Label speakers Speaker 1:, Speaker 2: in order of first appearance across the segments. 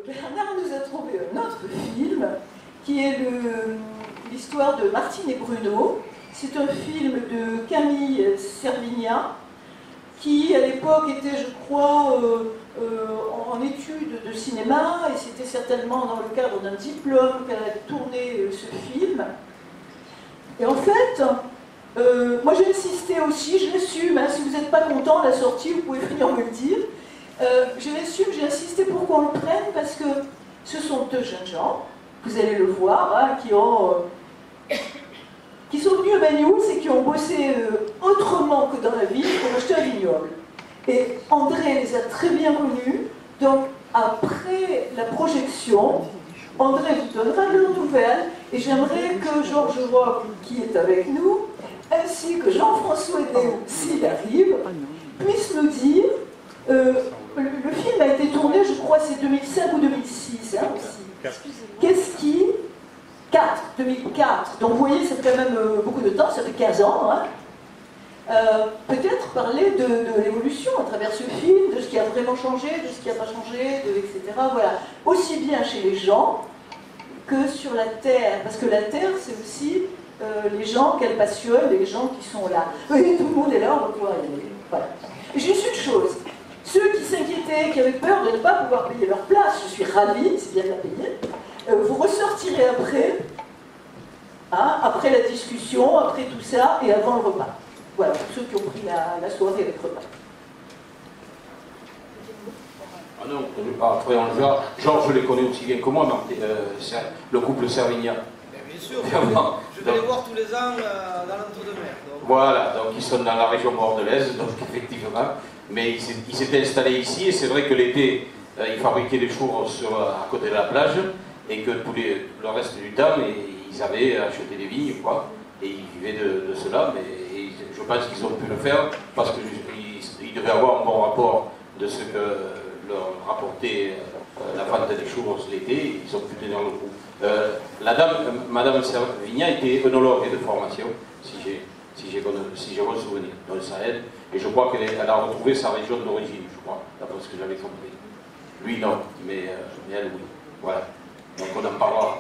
Speaker 1: Bernard nous a trouvé un autre film qui est l'histoire de Martine et Bruno. C'est un film de Camille Servigna qui, à l'époque, était, je crois, en études de cinéma, et c'était certainement dans le cadre d'un diplôme qu'elle a tourné ce film. Et en fait, moi j'ai insisté aussi, je l'assume, hein, si vous n'êtes pas content à la sortie, vous pouvez venir me le dire. Je l'assume, j'ai insisté pour qu'on le prenne parce que ce sont deux jeunes gens, vous allez le voir, hein, qui sont venus à Banyuls et qui ont bossé autrement que dans la ville pour acheter un vignoble. Et André les a très bien connus, donc après la projection, André vous donnera de leurs nouvelles, et j'aimerais que Georges Roch, qui est avec nous, ainsi que Jean-François Déo, s'il arrive, puisse nous dire, le film a été tourné, je crois, c'est 2005 ou 2006, hein, aussi. Qu'est-ce qui... 2004, donc vous voyez, c'est quand même beaucoup de temps, ça fait 15 ans, hein. Peut-être parler de l'évolution à travers ce film, de ce qui a vraiment changé, de ce qui n'a pas changé, etc. Voilà. Aussi bien chez les gens que sur la Terre, parce que la Terre, c'est aussi les gens qu'elle passionne, les gens qui sont là. Oui, tout le monde est là, on va pouvoir y aller. Voilà. Et juste une chose, ceux qui s'inquiétaient, qui avaient peur de ne pas pouvoir payer leur place, je suis ravie, c'est bien de la payer, vous ressortirez après, hein, après la discussion, après tout ça, et avant le repas. Voilà, pour ceux qui ont pris la soirée avec repas.
Speaker 2: Ah non, après on le verra. Georges les connaît aussi bien que moi, le couple Servigna.
Speaker 3: Bien sûr, je vais les voir tous les ans dans l'entre-deux-mer.
Speaker 2: Voilà, donc ils sont dans la région bordelaise, donc effectivement. Mais ils s'étaient installés ici, et c'est vrai que l'été, ils fabriquaient des churros à côté de la plage, et que le reste du temps, ils avaient acheté des vignes, quoi, et ils vivaient de cela, mais je pense qu'ils ont pu le faire parce qu'ils devaient avoir un bon rapport de ce que leur rapportait la vente des churros l'été, ils ont pu tenir le coup. Madame Servigna était œnologue de formation, si j'ai bon souvenir, donc ça aide, et je crois qu'elle a retrouvé sa région d'origine, je crois, d'après ce que j'avais compris. Lui non, mais elle oui, voilà. Donc on en parlera.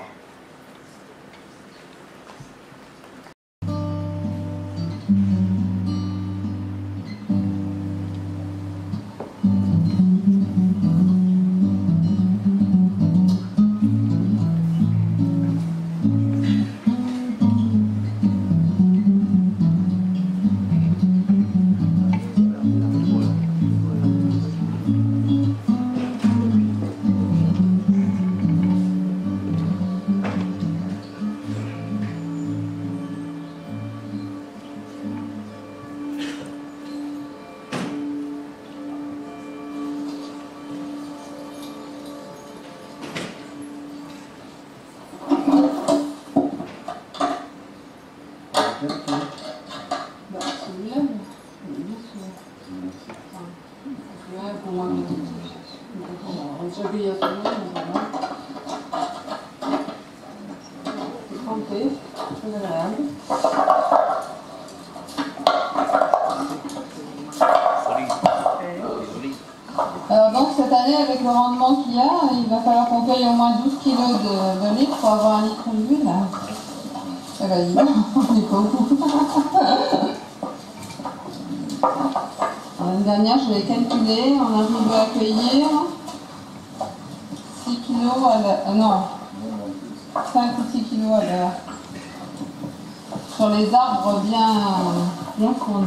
Speaker 4: Alors donc cette année, avec le rendement qu'il y a, il va falloir qu'on paye au moins 12 kg de litre pour avoir un litre d'huile. Eh ben dis donc, on n'est pas au bout. L'année dernière, je l'ai calculé, on arrive à accueillir 6 kg à non, 5 ou 6 kg à l'heure. Sur les arbres bien fournis.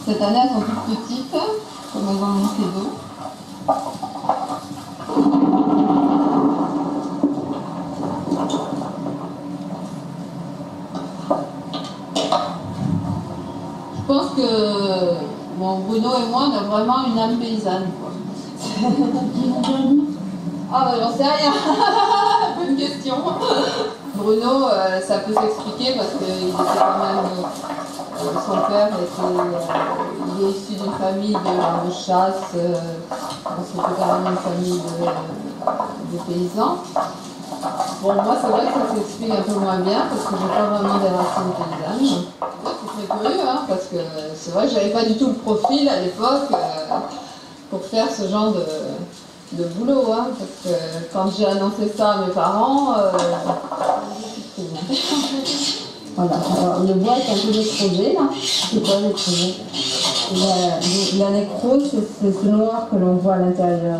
Speaker 4: Cette année, elles sont toutes petites, comme elles ont manqué d'eau. Je pense que Bruno et moi, on a vraiment une âme paysanne. Ah bah j'en sais rien. Bonne question. Bruno, ça peut s'expliquer parce qu'il était quand même... son père il est issu d'une famille de chasse, c'était quand même une famille de paysans. Bon, moi c'est vrai que ça s'explique un peu moins bien parce que j'ai pas vraiment des racines paysannes. C'est très curieux, hein, parce que c'est vrai que j'avais pas du tout le profil à l'époque pour faire ce genre de boulot, hein, parce que quand j'ai annoncé ça à mes parents, voilà, alors, le bois est un peu nécrosé là, c'est pas nécrosé. La nécrose, c'est ce noir que l'on voit à l'intérieur,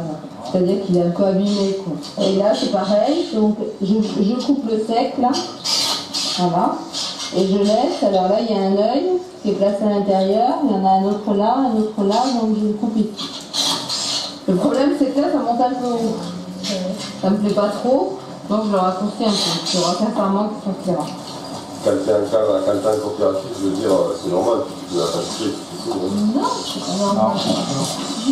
Speaker 4: c'est-à-dire qu'il est un peu abîmé, quoi. Et là c'est pareil, donc je coupe le sec là, voilà, et je laisse, alors là il y a un œil qui est placé à l'intérieur, il y en a un autre là, donc je le coupe ici. Le problème c'est que là ça monte un peu haut, ça me plaît pas trop, donc je le raccourcis un peu, il y aura sincèrement qui sortira.
Speaker 5: Quand tu es en coopérative, je veux dire, c'est normal, tu l'as pas touché, c'est tout.
Speaker 4: Non, c'est pas normal.
Speaker 6: Tu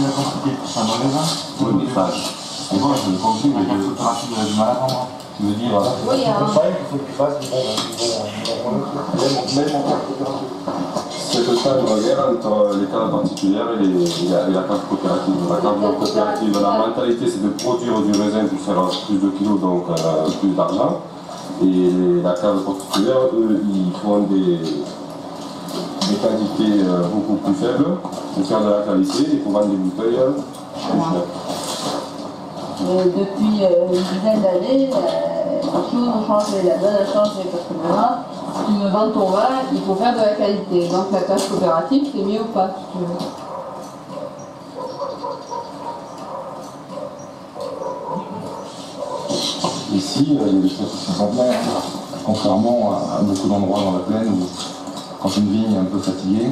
Speaker 6: l'as compliqué, c'est un magasin.
Speaker 5: Oui, mais ça, c'est bon, je le comprends, mais
Speaker 6: La coopérative a du mal à vendre.
Speaker 5: tu veux dire,
Speaker 4: Oui, hein.
Speaker 6: Il faut que tu fasses, même en coopérative.
Speaker 5: c'est que ça, une guerre entre les cadres particulières et la carte coopérative. La carte coopérative, la mentalité, c'est de produire du raisin pour faire plus de kilos, donc plus d'argent. Et la carte particulière, eux, ils font des quantités beaucoup plus faibles pour faire de la qualité et pour vendre des bouteilles plus chères.
Speaker 4: Depuis une dizaine d'années, les choses ont changé, la donne a changé, parce que maintenant, si tu me vends ton vin, il faut faire de la qualité. Donc la casse coopérative, c'est mieux ou pas, si tu veux.
Speaker 6: Ici, il y a des choses qui sont bien, contrairement à beaucoup d'endroits dans la plaine où, quand une vigne est un peu fatiguée,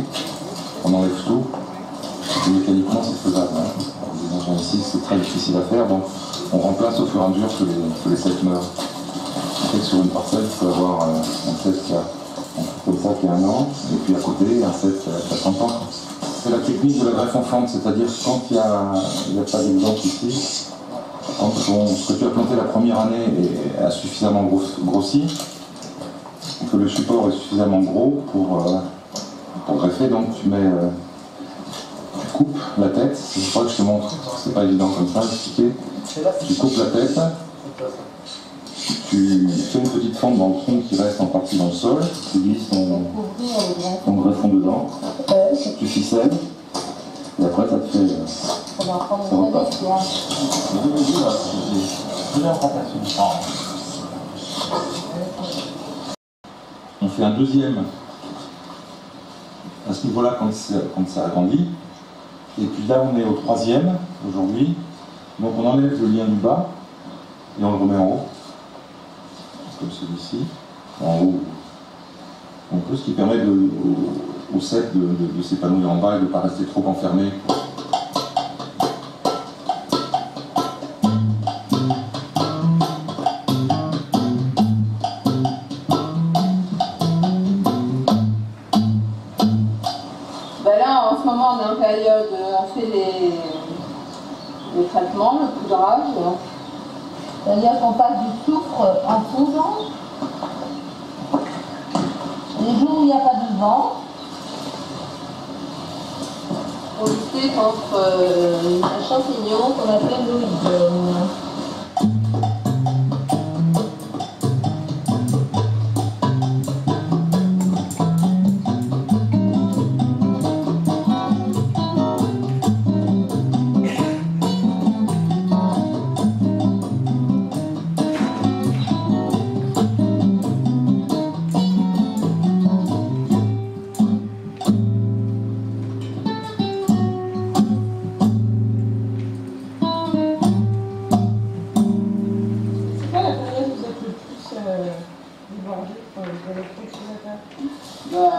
Speaker 6: on enlève tout. Et mécaniquement, c'est faisable. Hein. Ici, c'est très difficile à faire, donc on remplace au fur et à mesure que les secs meurent. En fait, sur une parcelle, il faut avoir un sec qui a un truc comme ça qui a 1 an, et puis à côté, un sec qui a 30 ans. C'est la technique de la greffe en fente, c'est-à-dire quand il n'y a pas d'exemple ici, quand ce que tu as planté la première année a suffisamment grossi, que le support est suffisamment gros pour greffer, donc tu coupes la tête, c'est pour ça que je te montre, c'est pas évident comme ça, expliquer. Tu coupes la tête, tu fais une petite fente dans le tronc qui reste en partie dans le sol, tu glisses ton greffon dedans, tu ficelles, et après ça te fait... ça repasse. On fait un deuxième à ce niveau-là quand ça agrandit. Et puis là, on est au 3e aujourd'hui. Donc on enlève le lien du bas et on le remet en haut. Comme celui-ci. En haut. On peut, ce qui permet au sec de s'épanouir en bas et de ne pas rester trop enfermé.
Speaker 4: On est en période, on fait les traitements, le poudrage. C'est-à-dire qu'on passe du soufre en poudre. Les jours où il n'y a pas de vent, pour lutter contre un champignon qu'on appelle l'oïdium.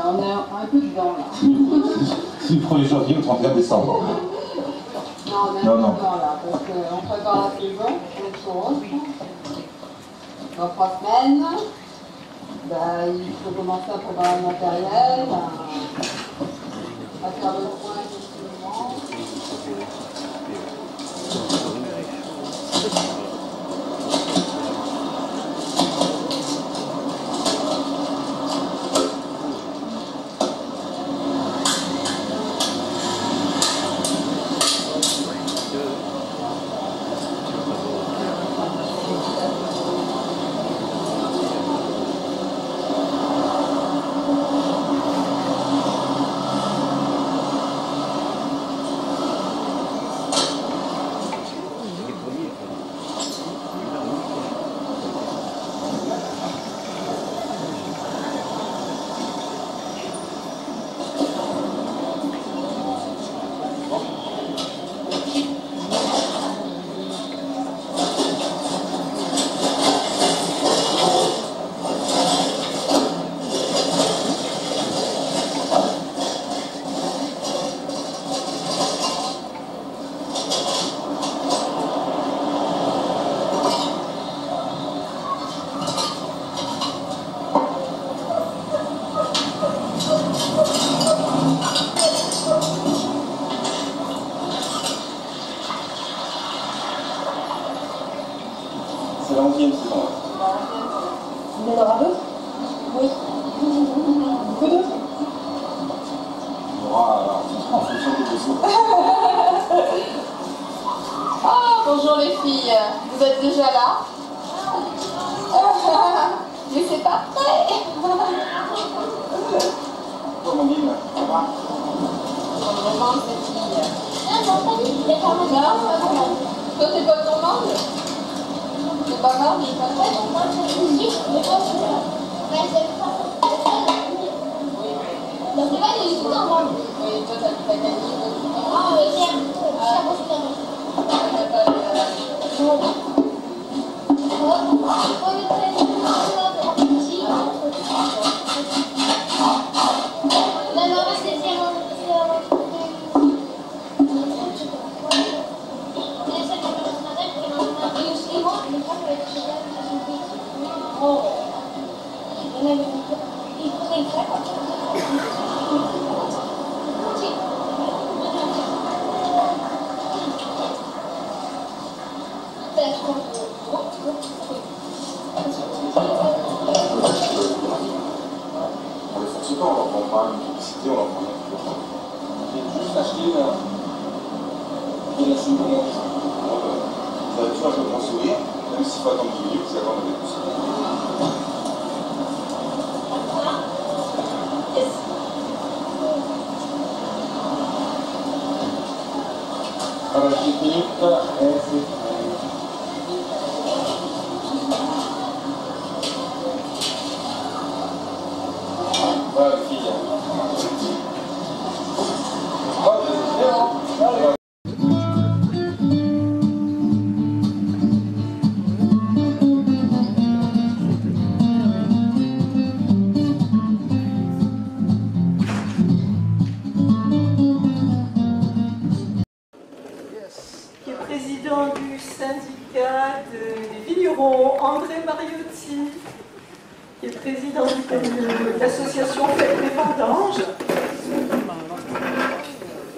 Speaker 4: On est un peu dedans là.
Speaker 6: Si le 1er janvier ou 31 décembre.
Speaker 4: Non, on est un peu dedans là, parce qu'on prépare la saison, même chose. Dans 3 semaines, il faut commencer à préparer le matériel, à faire le point effectivement.
Speaker 5: 11e saison.
Speaker 4: Il y en aura d'autres? Oui. Beaucoup d'autres?
Speaker 5: Il y aura en fonction des vaisseaux.
Speaker 4: Ah, bonjour les filles, vous êtes déjà là? Mais c'est pas prêt.
Speaker 5: Comment on dit là? Ça va?
Speaker 4: Vraiment cette fille. Non, toi t'es pas gourmande? T'es pas mort, mais pas prêt?
Speaker 7: Donc c'est pas des tout en monde.
Speaker 4: Oui, toi t'as gagné.
Speaker 7: Ah oui, c'est
Speaker 5: On les force pas, on leur prend pas une publicité, on leur prend rien. Juste acheter de la souris. Vous avez toujours un peu grand sourire, même s'il faut attendre 10 minutes, vous attendez avec tout ça. Alors, 10 minutes, et c'est... Voilà, les filles.
Speaker 1: Qui est président du syndicat des vignerons, André Mariotti, qui est président de l'association Fête des Vendanges,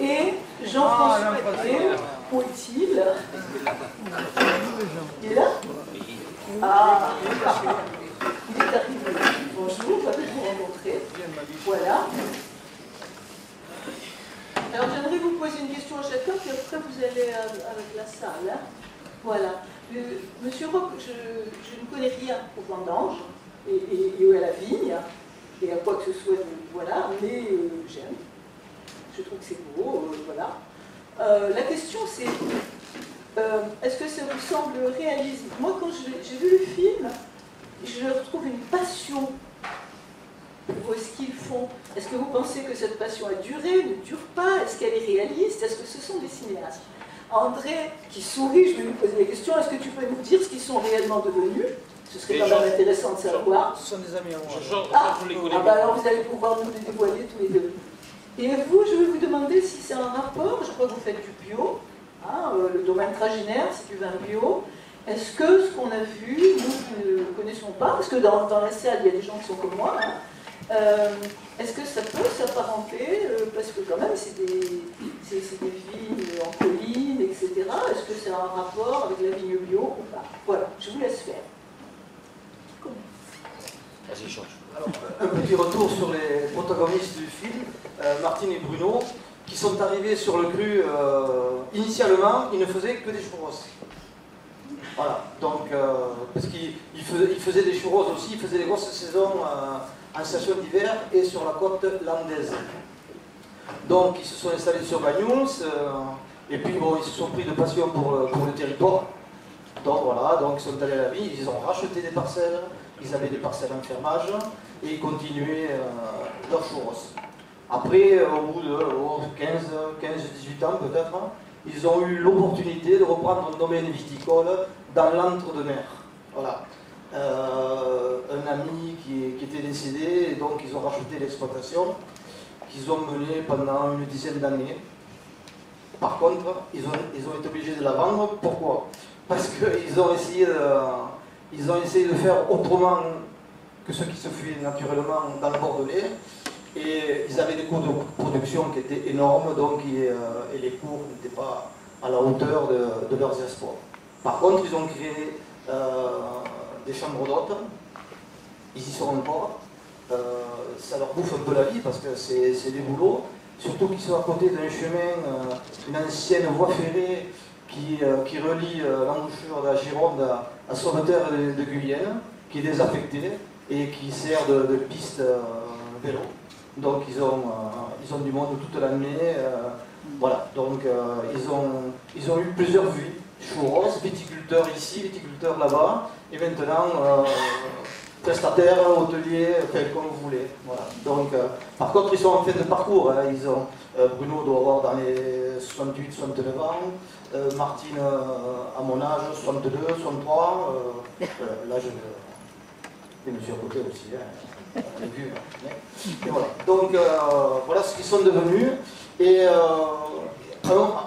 Speaker 1: et Jean-François Gué, où est-il? Il est là? Ah, il est arrivé. Bonjour, ravi de vous rencontrer. Voilà. Alors j'aimerais vous poser une question à chacun, puis après vous allez avec la salle. Hein. Voilà. Monsieur Roch, je ne connais rien aux vendanges et à la vigne, et à quoi que ce soit, voilà, mais j'aime. Je trouve que c'est beau, voilà. La question c'est, est-ce que ça vous semble réaliste? Moi quand j'ai vu le film, je retrouve une passion pour ce qu'ils font. Est-ce que vous pensez que cette passion a duré, ne dure pas? Est-ce qu'elle est réaliste? Est-ce que ce sont des cinéastes? André, qui sourit, je vais lui poser la question, est-ce que tu peux nous dire ce qu'ils sont réellement devenus? Ce serait quand même intéressant de savoir.
Speaker 3: Ce sont des amis à moi.
Speaker 1: Ah bah alors vous allez pouvoir nous les dévoiler tous les deux. Et vous, je vais vous demander si c'est un rapport, je crois que vous faites du bio, hein, le domaine traginaire, c'est du vin bio. Est-ce que ce qu'on a vu, nous ne connaissons pas, parce que dans la salle, il y a des gens qui sont comme moi, hein, est-ce que ça peut s'apparenter, parce que quand même c'est des vignes en colline, etc. Est-ce que c'est un rapport avec la vigne bio ou pas? Voilà, je vous laisse faire.
Speaker 2: Vas-y, change.
Speaker 3: Alors, un petit retour sur les protagonistes du film, Martine et Bruno, qui sont arrivés sur le cru. Initialement, ils ne faisaient que des churros. Voilà, donc, parce qu'ils faisaient des churros aussi, ils faisaient des grosses saisons en station d'hiver et sur la côte landaise. Donc, ils se sont installés sur Banyuls, et puis bon, ils se sont pris de passion pour le territoire. Donc voilà, donc ils sont allés à la ville, ils ont racheté des parcelles, ils avaient des parcelles en fermage, et ils continuaient leurs churros. Après, au bout de 15-18 ans peut-être, ils ont eu l'opportunité de reprendre un domaine viticole dans l'entre-deux-mer. Voilà. Un ami qui était décédé, et donc ils ont racheté l'exploitation, qu'ils ont menée pendant une dizaine d'années. Par contre, ils ont été obligés de la vendre. Pourquoi? Parce qu'ils ont essayé de faire autrement que ce qui se fait naturellement dans le Bordelais. Et ils avaient des coûts de production qui étaient énormes, donc, et les cours n'étaient pas à la hauteur de leurs espoirs. Par contre, ils ont créé des chambres d'hôtes. Ils y sont encore. Ça leur bouffe un peu la vie parce que c'est des boulots. Surtout qu'ils sont à côté d'un chemin, une ancienne voie ferrée qui relie l'embouchure de la Gironde à Sauveterre de Guyenne, qui est désaffectée et qui sert de piste vélo. Donc ils ont du monde toute l'année. Voilà, donc ils ont eu plusieurs vies. Churros, viticulteurs ici, viticulteurs là-bas, et maintenant prestataires, hôteliers, comme vous voulez. Voilà. Donc, par contre, ils sont en fin de parcours. Hein. Bruno doit avoir dans les 68, 69 ans, Martine à mon âge, 62, 63. L'âge des messieurs à côté aussi. Hein. Vu, hein. Et voilà. Donc, voilà ce qu'ils sont devenus. Et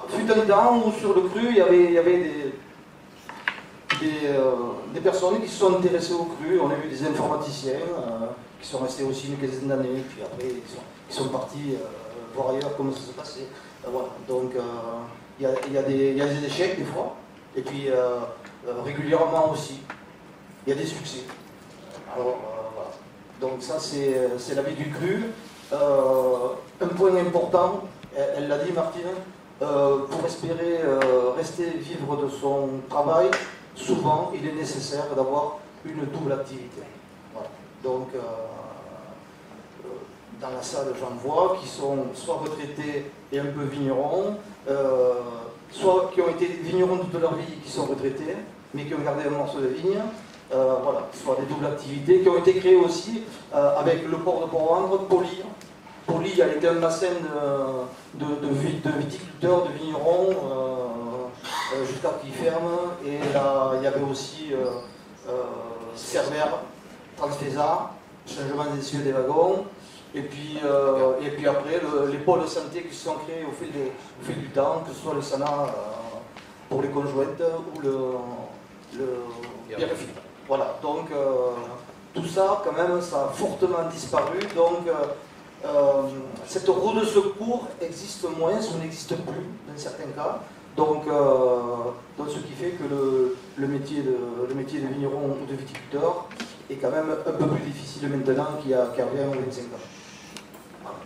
Speaker 3: fut un temps où sur le cru, il y avait des personnes qui se sont intéressées au cru. On a vu des informaticiens qui sont restés aussi une quinzaine d'années, puis après ils sont partis voir ailleurs comment ça se passait. Voilà. Donc il y a des échecs des fois, et puis régulièrement aussi, il y a des succès. Alors voilà. Donc ça c'est la vie du cru. Un point important, elle l'a dit Martine, pour espérer rester vivre de son travail, souvent il est nécessaire d'avoir une double activité. Voilà. Donc dans la salle j'en vois qui sont soit retraités et un peu vignerons, soit qui ont été vignerons toute leur vie et qui sont retraités, mais qui ont gardé un morceau de vigne. Voilà, soit des doubles activités qui ont été créées aussi avec le port de Port-Vendre, Poly. Poly a été un bassin de viticulteurs, de vignerons, jusqu'à qu'ils ferment. Et là, il y avait aussi Cerbère, Transfesa, changement des essieux des wagons. Et puis après, les pôles de santé qui se sont créés au fil du temps, que ce soit le SANA pour les conjointes ou le PRFI. Voilà, donc tout ça, quand même, ça a fortement disparu. Donc, cette roue de secours existe moins ou n'existe plus dans certains cas. Donc ce qui fait que le métier de vigneron ou de viticulteur est quand même un peu plus difficile maintenant qu'il y a 20 ou 25 ans. Voilà.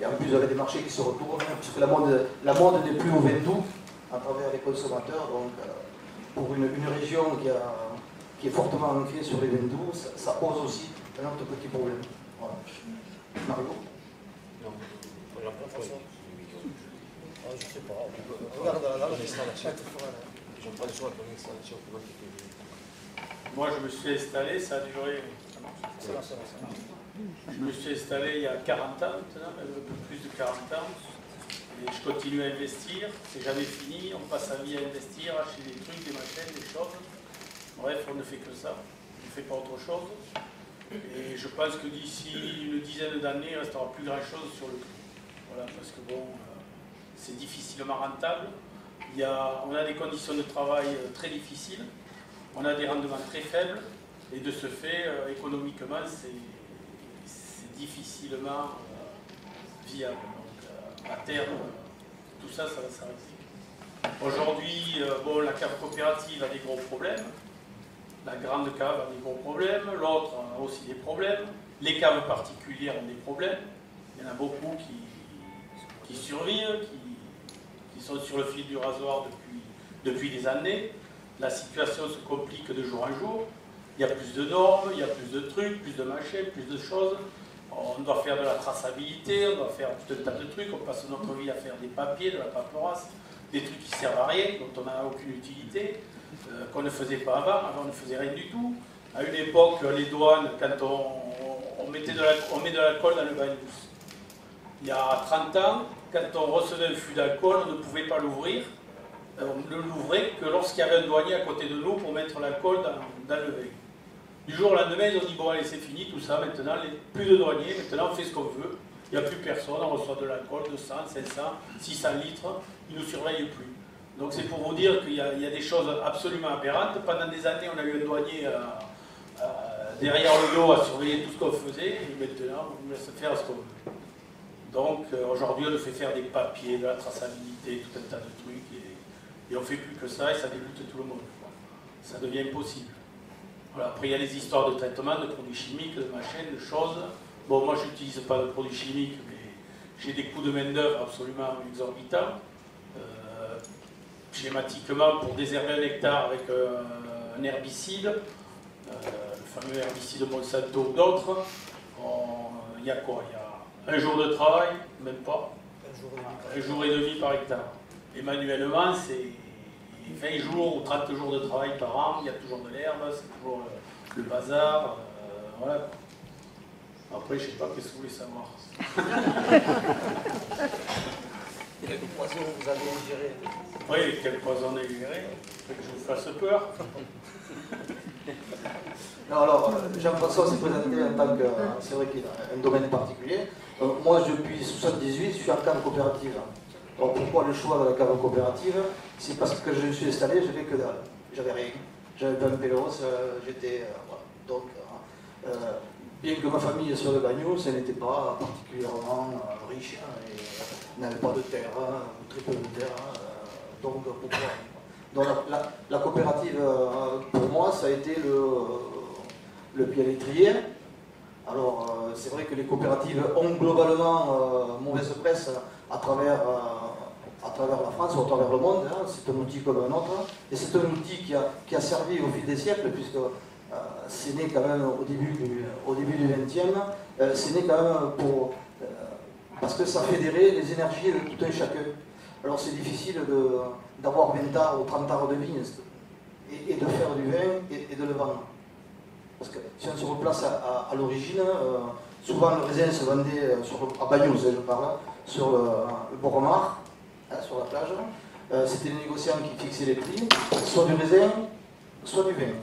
Speaker 3: Et en plus, avec des marchés qui se retournent, puisque la mode n'est plus au vin doux à travers les consommateurs. Donc, pour une région qui est fortement ancrée sur les vins doux, ça pose aussi un autre petit problème. Voilà. Mario?
Speaker 8: Je sais pas. Regarde l'installation. Ils n'ont pas le choix pour l'installation.
Speaker 9: Moi, je me suis installé, ça a duré. Je me suis installé il y a 40 ans maintenant, un peu plus de 40 ans. Et je continue à investir. C'est jamais fini. On passe sa vie à investir, à acheter des trucs, des machines, des choses. Bref, on ne fait que ça. On ne fait pas autre chose. Et je pense que d'ici une dizaine d'années, il ne restera plus grand chose sur le cru. Voilà, parce que bon, c'est difficilement rentable. On a des conditions de travail très difficiles. On a des rendements très faibles. Et de ce fait, économiquement, c'est difficilement viable. Donc, à terme, tout ça, ça va s'arrêter. Aujourd'hui, bon, la cave coopérative a des gros problèmes. La grande cave a des gros problèmes, l'autre a aussi des problèmes, les caves particulières ont des problèmes, il y en a beaucoup qui survivent, qui sont sur le fil du rasoir depuis des années. La situation se complique de jour en jour, il y a plus de normes, il y a plus de trucs, plus de machines, plus de choses. On doit faire de la traçabilité, on doit faire tout un tas de trucs, on passe notre vie à faire des papiers, de la paperasse, des trucs qui servent à rien, dont on n'a aucune utilité. Qu'on ne faisait pas avant on ne faisait rien du tout. À une époque, les douanes, quand on met de l'alcool dans le vin douce. Il y a 30 ans, quand on recevait un fût d'alcool, on ne pouvait pas l'ouvrir. On ne l'ouvrait que lorsqu'il y avait un douanier à côté de nous pour mettre l'alcool dans le vin. Du jour au lendemain, ils ont dit bon allez c'est fini tout ça, maintenant plus de douaniers, maintenant on fait ce qu'on veut. Il n'y a plus personne, on reçoit de l'alcool, 200, 500, 600 litres, ils ne nous surveillent plus. Donc c'est pour vous dire qu'il y a des choses absolument aberrantes. Pendant des années, on a eu un douanier derrière le dos à surveiller tout ce qu'on faisait, et maintenant, on nous laisse faire ce qu'on veut. Donc aujourd'hui, on nous fait faire des papiers, de la traçabilité, tout un tas de trucs, et on ne fait plus que ça, et ça dégoûte tout le monde. ça devient impossible. Voilà. Après, il y a les histoires de traitement, de produits chimiques, de machines, de choses. Bon, moi, je n'utilise pas de produits chimiques, mais j'ai des coûts de main-d'œuvre absolument exorbitants. Schématiquement, pour désherber un hectare avec un herbicide, le fameux herbicide Monsanto ou d'autres, il y a quoi? Il y a un jour de travail, même pas, un jour et demi par hectare. Et manuellement, c'est 20 jours ou 30 jours de travail par an, il y a toujours de l'herbe, c'est toujours le bazar, voilà. Après, je ne sais pas, qu'est-ce que vous voulez savoir?
Speaker 3: Quel poison vous avez ingéré?
Speaker 9: Oui, quel poison on a ingéré? Faut que je vous fasse peur.
Speaker 3: Non, alors, Jean-François s'est présenté en tant que, c'est vrai qu'il a un domaine particulier. Moi, depuis 1978, je suis en cave coopérative. Alors, pourquoi le choix de la cave coopérative? C'est parce que je me suis installé, j'avais que dalle. J'avais rien. J'avais pas un pélos, j'étais... voilà. Donc, bien que ma famille soit de Bagnols, elle n'était pas particulièrement riche et n'avait pas de terre, ou très peu de terre. Donc, pourquoi? Donc, la coopérative, pour moi, ça a été le pied à l'étrier. Alors, c'est vrai que les coopératives ont globalement mauvaise presse à travers la France ou à travers le monde. Hein. C'est un outil comme un autre. Et c'est un outil qui a servi au fil des siècles, puisque c'est né quand même au début du XXe. C'est né quand même parce que ça fédérait les énergies de tout un chacun. Alors, c'est difficile d'avoir 20 arts ou 30 arts de vigne et de faire du vin et de le vendre. Parce que si on se replace à l'origine, souvent le raisin se vendait à Bagnols, je parle, sur le Boromar, sur la plage. C'était les négociants qui fixaient les prix, soit du raisin, soit du vin.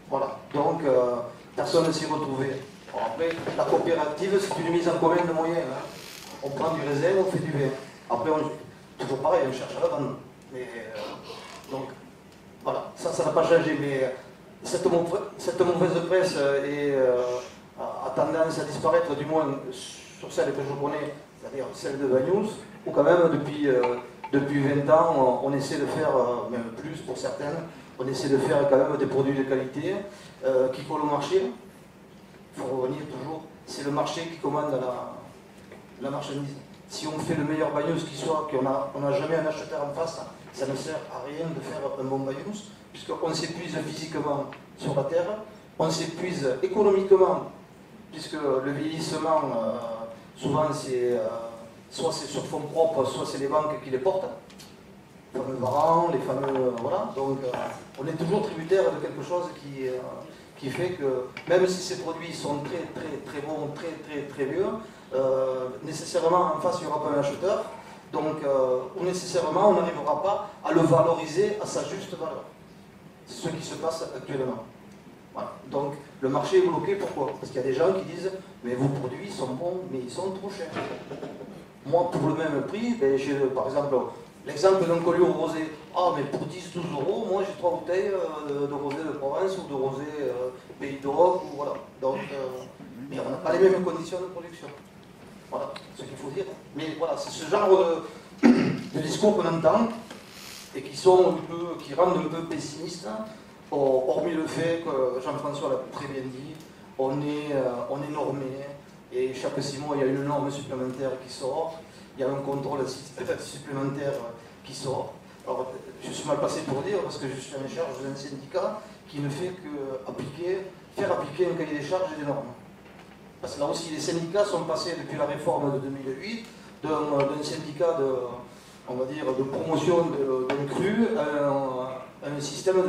Speaker 3: Voilà. Donc, personne ne s'y retrouvait. Alors après, la coopérative, c'est une mise en commun de moyens. Hein. On prend du raisin, on fait du vin. Après, toujours pareil, on cherche à la vendre. Mais, donc, voilà, ça n'a pas changé. Mais cette mauvaise presse a tendance à disparaître, du moins sur celle que je connais, c'est-à-dire celle de Bagnols, où quand même, depuis 20 ans, on essaie de faire, même plus pour certaines, on essaie de faire quand même des produits de qualité qui collent au marché. Il faut revenir toujours, c'est le marché qui commande la marchandise. Si on fait le meilleur Bagnols qui soit, qu'on n'a jamais un acheteur en face, ça ne sert à rien de faire un bon Bagnols, puisqu'on s'épuise physiquement sur la terre, on s'épuise économiquement, puisque le vieillissement, souvent soit c'est sur fonds propres, soit c'est les banques qui les portent, les fameux varans, les fameux... voilà, donc on est toujours tributaire de quelque chose qui fait que, même si ces produits sont très très très bons, très très très vieux, nécessairement en face il n'y aura pas un acheteur, donc ou nécessairement on n'arrivera pas à le valoriser à sa juste valeur. C'est ce qui se passe actuellement. Voilà. Donc le marché est bloqué, pourquoi? Parce qu'il y a des gens qui disent mais vos produits sont bons mais ils sont trop chers. Moi pour le même prix, ben, j'ai par exemple l'exemple d'un collier rosé. Ah mais pour 10-12 euros, moi j'ai 3 bouteilles de rosé de Provence ou de rosé Pays d'Europe, ou voilà. Donc, mais on n'a pas les mêmes conditions de production. Voilà ce qu'il faut dire. Mais voilà, c'est ce genre de discours qu'on entend et qui rendent un peu pessimistes, hormis le fait que Jean-François l'a très bien dit, on est normé, et chaque 6 mois il y a une norme supplémentaire qui sort, il y a un contrôle supplémentaire qui sort. Alors, je suis mal passé pour dire, parce que je suis en charge d'un syndicat qui ne fait que faire appliquer un cahier des charges et des normes. Parce que là aussi, les syndicats sont passés depuis la réforme de 2008 d'un syndicat de promotion d'un cru à un système,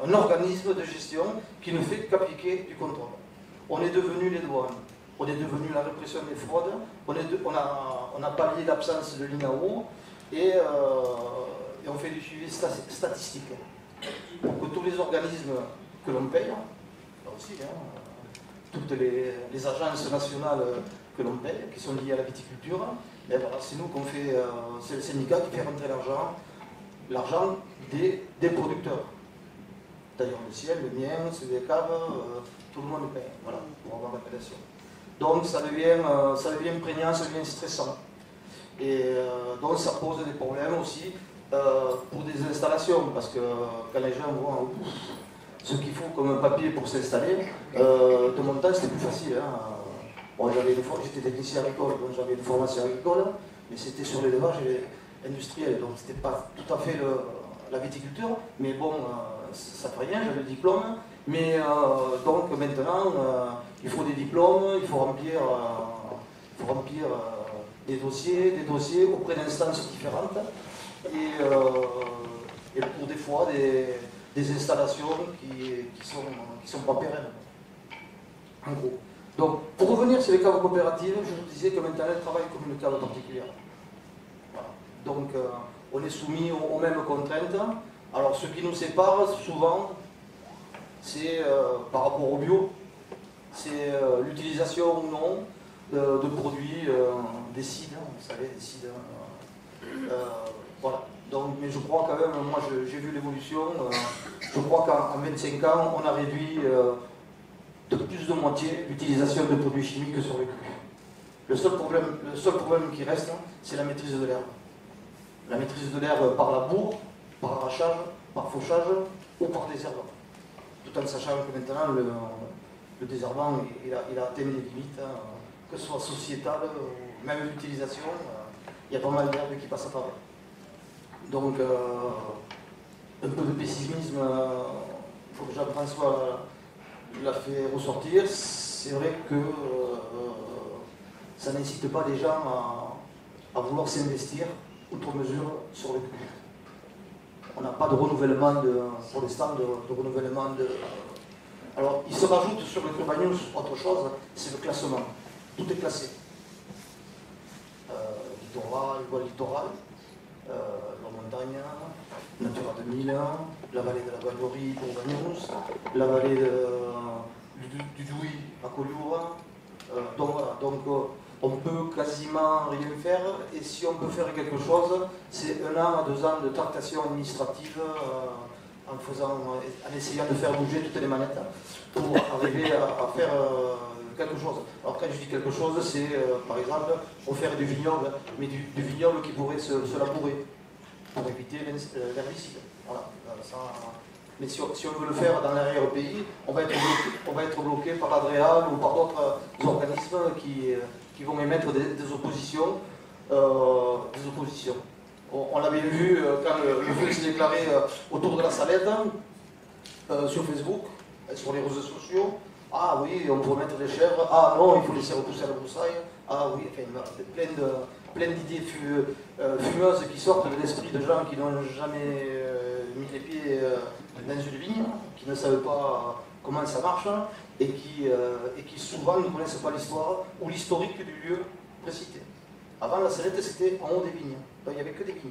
Speaker 3: un organisme de gestion qui ne fait qu'appliquer du contrôle. On est devenu les douanes, on est devenu la répression des fraudes, on a pallié l'absence de l'INAO et on fait du suivi statistique. Pour que tous les organismes que l'on paye, là aussi, toutes les agences nationales que l'on paye, qui sont liées à la viticulture, et voilà, c'est nous qu'on fait, c'est le syndicat qui fait rentrer l'argent des producteurs. D'ailleurs le ciel, le mien, c'est des caves, tout le monde paye, voilà, pour avoir l'appellation. Donc ça devient prégnant, ça devient stressant. Et donc ça pose des problèmes aussi pour des installations, parce que quand les gens voient ce qu'il faut comme papier pour s'installer, de mon temps c'était plus facile. Hein. Bon, j'étais technicien agricole, donc j'avais une formation agricole, mais c'était sur l'élevage industriel, donc c'était pas tout à fait la viticulture, mais bon, ça fait rien, j'avais le diplôme. Mais donc maintenant, il faut des diplômes, il faut remplir des dossiers auprès d'instances différentes, et pour des fois des installations qui sont pas pérennes, en gros. Donc, pour revenir sur les caves coopératives, je vous disais que maintenant elles travaillent comme une cave particulière. Voilà. Donc, on est soumis aux mêmes contraintes. Alors, ce qui nous sépare souvent, c'est par rapport au bio, c'est l'utilisation ou non de produits des cides, vous savez, des cides. Voilà. Donc, mais je crois quand même, moi j'ai vu l'évolution, je crois qu'en 25 ans, on a réduit de plus de moitié l'utilisation de produits chimiques sur les crues. Le seul problème qui reste, c'est la maîtrise de l'herbe. La maîtrise de l'herbe par labour, par arrachage, par fauchage ou par désherbant. Tout en sachant que maintenant le désherbant il a atteint des limites, que ce soit sociétale ou même l'utilisation, il y a pas mal d'herbes qui passent à travers. Donc un peu de pessimisme, il faut que Jean-François l'a fait ressortir. C'est vrai que ça n'incite pas les gens à vouloir s'investir outre mesure sur le cru. On n'a pas de renouvellement pour l'instant de renouvellement de. Alors il se rajoute sur le Curbanius autre chose, c'est le classement. Tout est classé. Littoral, voie littorale, la montagne, Natura 2000, la vallée de la Vallorie pour Curbanius, la vallée du Douy à Collioure. Donc voilà, on peut quasiment rien faire, et si on peut faire quelque chose, c'est 1 an à 2 ans de tractation administrative en essayant de faire bouger toutes les manettes pour arriver à faire quelque chose. Alors quand je dis quelque chose, c'est par exemple refaire du vignoble, mais du vignoble qui pourrait se labourer pour éviter l'herbicide. Voilà. Mais si on veut le faire dans l'arrière-pays, on va être bloqué par l'Adréal ou par d'autres organismes qui vont émettre des oppositions. On l'avait vu quand le feu s'est déclaré autour de la Salette, sur Facebook, sur les réseaux sociaux. Ah oui, on peut mettre des chèvres. Ah non, il faut laisser repousser la broussaille. Ah oui, enfin, plein d'idées fumeuses qui sortent de l'esprit de gens qui n'ont jamais mis les pieds dans une vigne, qui ne savent pas comment ça marche, et qui souvent ne connaissent pas l'histoire ou l'historique du lieu précité. Avant, la Salette, c'était en haut des vignes. Donc, il n'y avait que des vignes.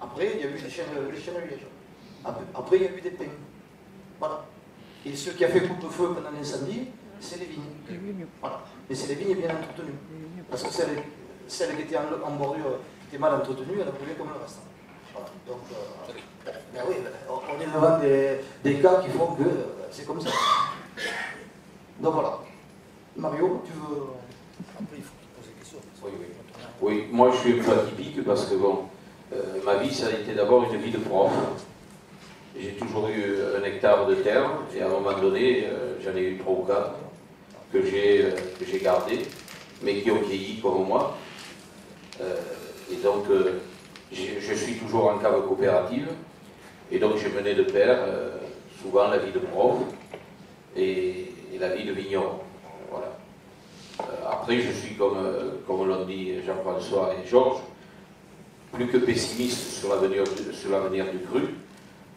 Speaker 3: Après, il y a eu les chênes lièges. Après, il y a eu des pins. Voilà. Et ce qui a fait coupe-feu pendant l'incendie, c'est les vignes. Voilà. Mais c'est les vignes bien entretenues. Parce que celle qui était en bordure était mal entretenue, elle a brûlé comme le reste. Voilà. Donc, ben oui, on est devant des cas qui font que c'est comme ça. Donc voilà. Mario, tu veux. Après, il faut qu'il pose des questions.
Speaker 2: Oui, moi je suis un peu atypique parce que bon, ma vie ça a été d'abord une vie de prof. J'ai toujours eu 1 hectare de terre et à un moment donné j'en ai eu 3 ou 4 que j'ai gardés, mais qui ont vieilli comme moi. Et donc je suis toujours en cave coopérative et donc j'ai mené de pair souvent la vie de prof et la vie de vigneron. Voilà. Après, je suis, comme l'ont dit Jean-François et Georges, plus que pessimiste sur l'avenir du cru,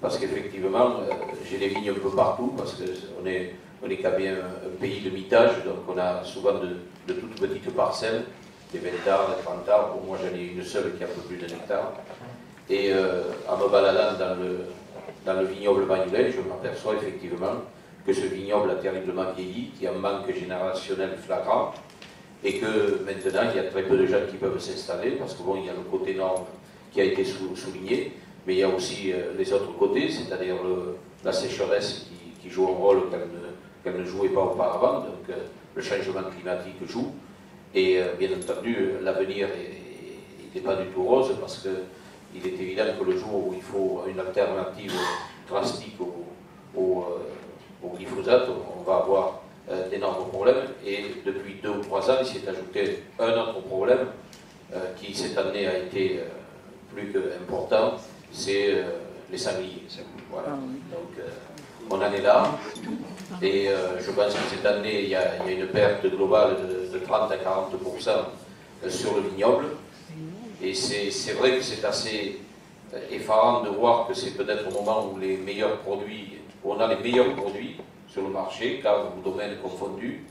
Speaker 2: parce qu'effectivement, j'ai des vignes un peu partout, parce qu'on est quand même un pays de mitage, donc on a souvent de toutes petites parcelles, des 20 arts, des 30 arts. Pour moi, j'en ai une seule qui a un peu plus d'1 hectare. Et en me baladant dans le vignoble Bagnolet, je m'aperçois effectivement que ce vignoble a terriblement vieilli, qu'il y a un manque générationnel flagrant, et que maintenant il y a très peu de gens qui peuvent s'installer, parce que bon, il y a le côté nord qui a été souligné, mais il y a aussi les autres côtés, c'est-à-dire la sécheresse qui joue un rôle qu'elle ne jouait pas auparavant, donc le changement climatique joue, Et bien entendu, l'avenir n'est pas du tout rose parce qu'il est évident que le jour où il faut une alternative drastique au glyphosate, on va avoir d'énormes problèmes. Et depuis 2 ou 3 ans, il s'est ajouté un autre problème qui cette année a été plus qu'important, c'est les sangliers. Voilà. Donc on en est là. Et je pense que cette année, il y a une perte globale de 30 à 40% sur le vignoble. Et c'est vrai que c'est assez effarant de voir que c'est peut-être au moment où les meilleurs produits, où on a les meilleurs produits sur le marché, cadre ou domaine confondus,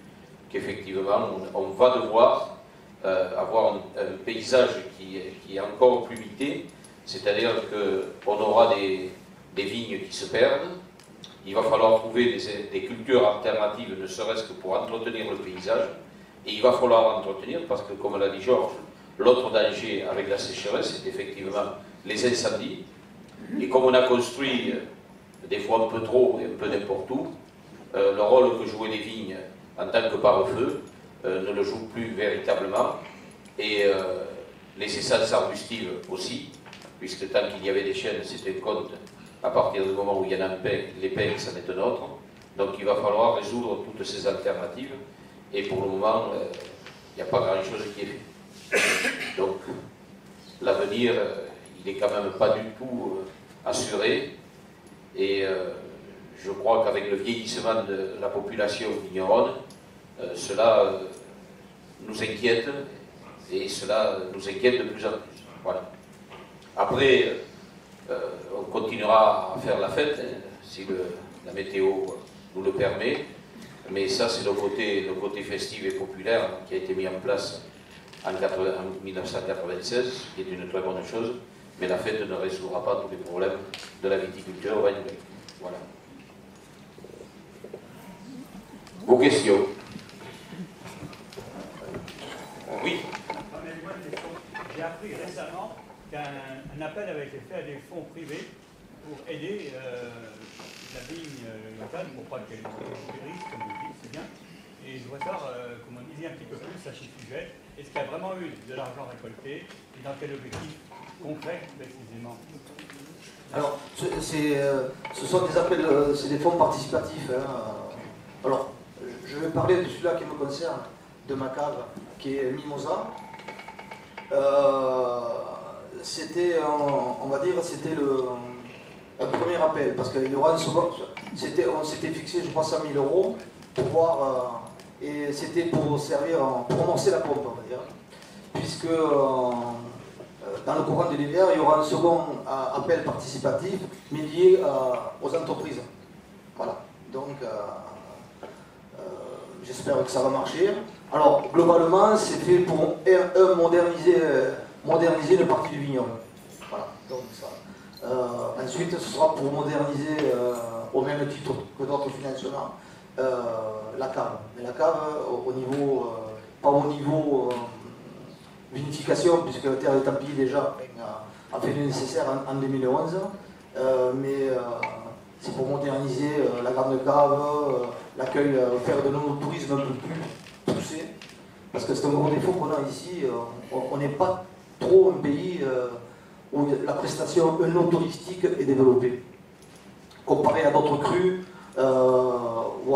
Speaker 2: qu'effectivement on va devoir avoir un paysage qui est encore plus limité, c'est-à-dire qu'on aura des vignes qui se perdent. Il va falloir trouver des cultures alternatives, ne serait-ce que pour entretenir le paysage. Et il va falloir entretenir, parce que, comme l'a dit Georges, l'autre danger avec la sécheresse, c'est effectivement les incendies. Et comme on a construit, des fois un peu trop et un peu n'importe où, le rôle que jouaient les vignes en tant que pare-feu ne le joue plus véritablement. Et les essences arbustives aussi, puisque tant qu'il y avait des chênes, c'était un compte. À partir du moment où il y en a les pins, ça n'est un autre. Donc il va falloir résoudre toutes ces alternatives. Et pour le moment, il n'y a pas grand-chose qui est fait. Donc l'avenir, il n'est quand même pas du tout assuré. Et je crois qu'avec le vieillissement de la population vigneronne, cela nous inquiète. Et cela nous inquiète de plus en plus. Voilà. Après, on continuera à faire la fête, si la météo nous le permet. Mais ça, c'est le côté festif et populaire qui a été mis en place en 1996, qui est une très bonne chose. Mais la fête ne résoudra pas tous les problèmes de la viticulture au Vagne-Bec. Voilà. Vos questions? Oui.
Speaker 10: J'ai appris récemment qu'un appel avait été fait à des fonds privés pour aider la vigne locale, pour pas qu'elle périsse, comme vous dites, c'est bien. Et je voudrais savoir, comment on disait un petit peu plus à ce sujet, est-ce qu'il y a vraiment eu de l'argent récolté et dans quel objectif concret précisément?
Speaker 3: Alors, ce sont des appels, c'est des fonds participatifs. Hein. Alors, je vais parler de celui-là qui me concerne, de ma cave, qui est Mimosa. C'était, on va dire, c'était un premier appel, parce qu'il y aura un second. On s'était fixé, je crois, 100 000 € pour voir, et c'était pour servir, pour amorcer la pompe, on va dire, puisque dans le courant de l'hiver, il y aura un second appel participatif, mais lié aux entreprises. Voilà. Donc, j'espère que ça va marcher. Alors, globalement, c'est fait pour moderniser le parti du vignoble. Voilà, donc ça. Ensuite, ce sera pour moderniser, au même titre que d'autres financements, la cave. Mais la cave, pas au niveau vinification, puisque la terre est Templiers déjà a fait le nécessaire en 2011, mais c'est pour moderniser la grande cave, l'accueil, faire de nos tourisme un peu plus poussé, parce que c'est un gros défaut qu'on a ici, on n'est pas trop un pays où la prestation touristique est développée, comparé à d'autres crus ou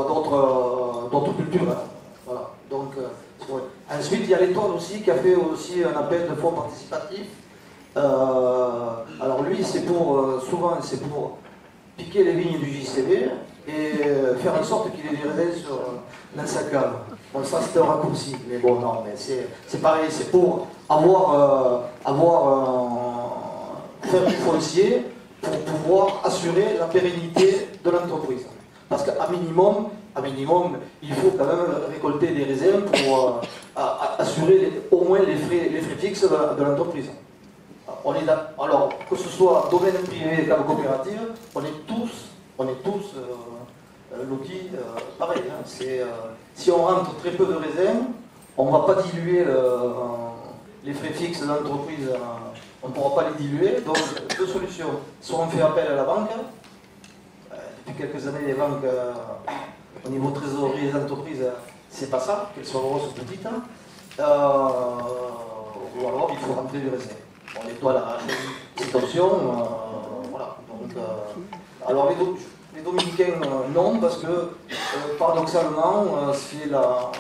Speaker 3: à d'autres cultures. Hein. Voilà. Donc, ensuite, il y a l'Étoile aussi qui a fait aussi un appel de fonds participatif. Alors lui, c'est pour souvent c'est pour piquer les vignes du JCV et faire en sorte qu'il ait des raisins dans sa cave. Bon, ça c'est un raccourci, mais bon, non, mais c'est pareil, c'est pour faire du foncier pour pouvoir assurer la pérennité de l'entreprise. Parce qu'à minimum, il faut quand même récolter des raisins pour assurer au moins les frais fixes de l'entreprise. Alors, que ce soit domaine privé, cave coopérative, on est tous lotis pareil. Hein. Si on rentre très peu de raisins, on ne va pas diluer les frais fixes de l'entreprise, on ne pourra pas les diluer. Donc, deux solutions. Soit on fait appel à la banque. Depuis quelques années, les banques, au niveau trésorerie des entreprises, c'est pas ça, qu'elles soient grosses ou petites. ou alors il faut rentrer du raisin. On nettoie la cette option, voilà. Donc, alors les dominicains non, parce que paradoxalement c'est la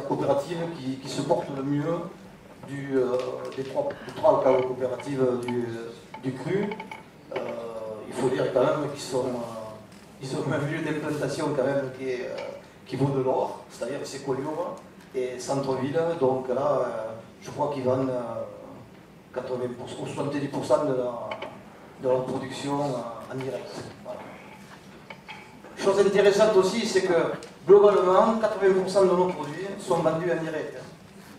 Speaker 3: coopérative qui se porte le mieux des trois coopératives du cru. Il faut dire quand même qu'ils sont un lieu d'implantation quand même qui vaut de l'or, c'est-à-dire c'est Collioure et centre-ville, donc là je crois qu'ils vendent 80% ou 70% de leur production en direct. Voilà. Chose intéressante aussi, c'est que globalement 80% de nos produits sont vendus en direct,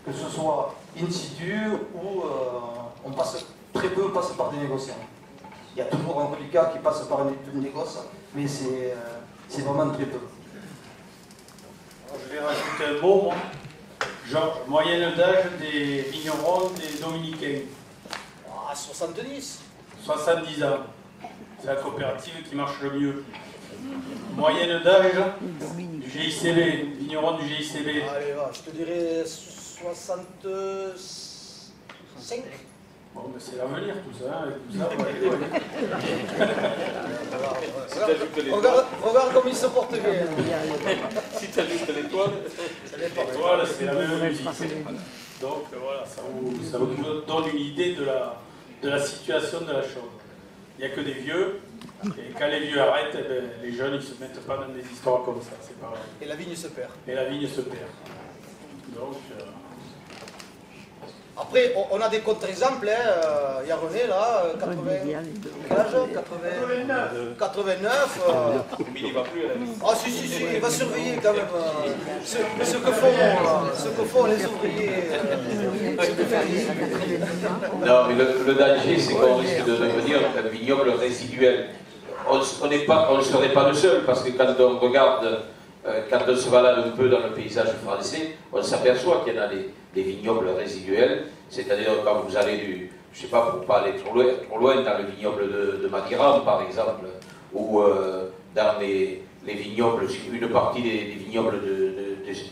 Speaker 3: que ce soit in situ ou très peu passent par des négociants. Il y a toujours un reliquat qui passe par une négoce, mais c'est vraiment très peu.
Speaker 9: Alors, je vais rajouter un mot, moi. Genre, moyenne d'âge des vignerons des dominicains.
Speaker 3: 70.
Speaker 9: 70 ans. C'est la coopérative qui marche le mieux. Moyenne d'âge du GICB, vigneron du GICB.
Speaker 3: Allez, va, je te dirais 65.
Speaker 9: Bon, mais c'est l'avenir tout ça, hein, avec tout ça, on va aller loin.
Speaker 3: Regarde comme il se porte bien.
Speaker 2: Si tu as juste l'étoile,
Speaker 9: l'étoile, c'est la même musique. Donc voilà, ça vous donne une idée de la situation de la chose. Il n'y a que des vieux, et quand les vieux arrêtent, eh bien, les jeunes ils se mettent pas dans des histoires comme ça, c'est pareil.
Speaker 3: Et la vigne se perd.
Speaker 9: Et la vigne se perd. Donc...
Speaker 3: Après, on a des contre-exemples, il y a René là, 89.
Speaker 2: Mais il va plus à la vie.
Speaker 3: Ah si, il va surveiller quand même ce que font les ouvriers.
Speaker 2: Non, mais le danger, c'est qu'on risque de devenir un vignoble résiduel. On ne serait pas le seul, parce que quand on regarde, quand on se balade un peu dans le paysage français, on s'aperçoit qu'il y en a des vignobles résiduels, c'est-à-dire quand vous allez je ne sais pas, pour ne pas aller trop loin, dans le vignoble de Madiran, par exemple, ou dans les vignobles, une partie des vignobles